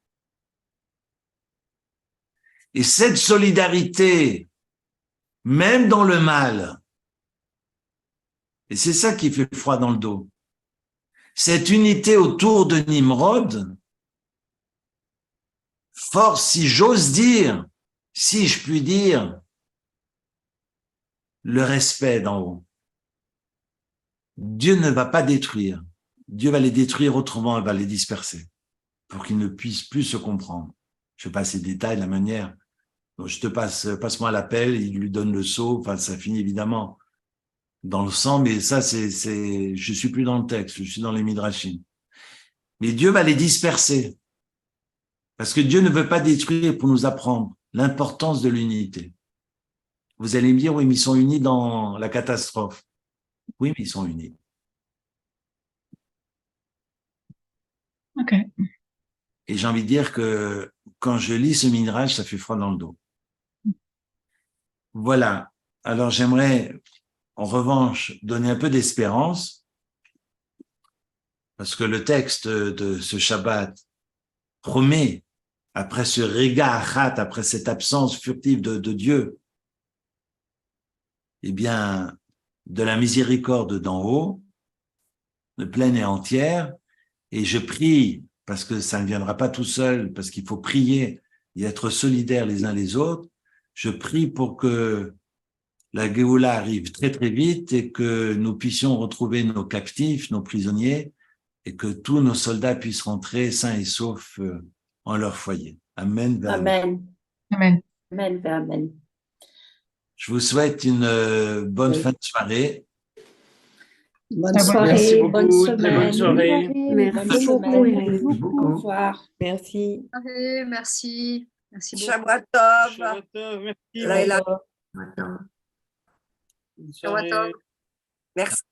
Et cette solidarité, même dans le mal, et c'est ça qui fait froid dans le dos, cette unité autour de Nimrod force, si j'ose dire, si je puis dire, le respect d'en haut. Dieu ne va pas détruire. Dieu va les détruire autrement, il va les disperser pour qu'ils ne puissent plus se comprendre. Je ne sais pas ces détails, la manière dont je te passe-moi l'appel, il lui donne le sceau, enfin ça finit évidemment dans le sang, mais ça je suis plus dans le texte, je suis dans les midrashim. Mais Dieu va les disperser parce que Dieu ne veut pas détruire pour nous apprendre l'importance de l'unité. Vous allez me dire, oui, mais ils sont unis dans la catastrophe. Oui, mais ils sont unis. Ok. Et j'ai envie de dire que quand je lis ce midrash, ça fait froid dans le dos. Voilà. Alors j'aimerais, en revanche, donner un peu d'espérance, parce que le texte de ce Shabbat promet, après ce rega achat, après cette absence furtive de Dieu, eh bien, de la miséricorde d'en haut, de pleine et entière, et je prie, parce que ça ne viendra pas tout seul, parce qu'il faut prier et être solidaires les uns les autres, je prie pour que la Géoula arrive très très vite et que nous puissions retrouver nos captifs, nos prisonniers, et que tous nos soldats puissent rentrer sains et saufs en leur foyer. Amen. Amen. Amen. Amen. Amen. Je vous souhaite une bonne fin de soirée. Bonne Ah, soirée, Merci beaucoup, bonne très semaine. bonne soirée. Merci beaucoup. Au revoir. Merci. Merci. Merci beaucoup. Shabbat Tov. Shabbat tov, merci. Laila. Attends. Bonne Shabbat soirée. tov. Merci.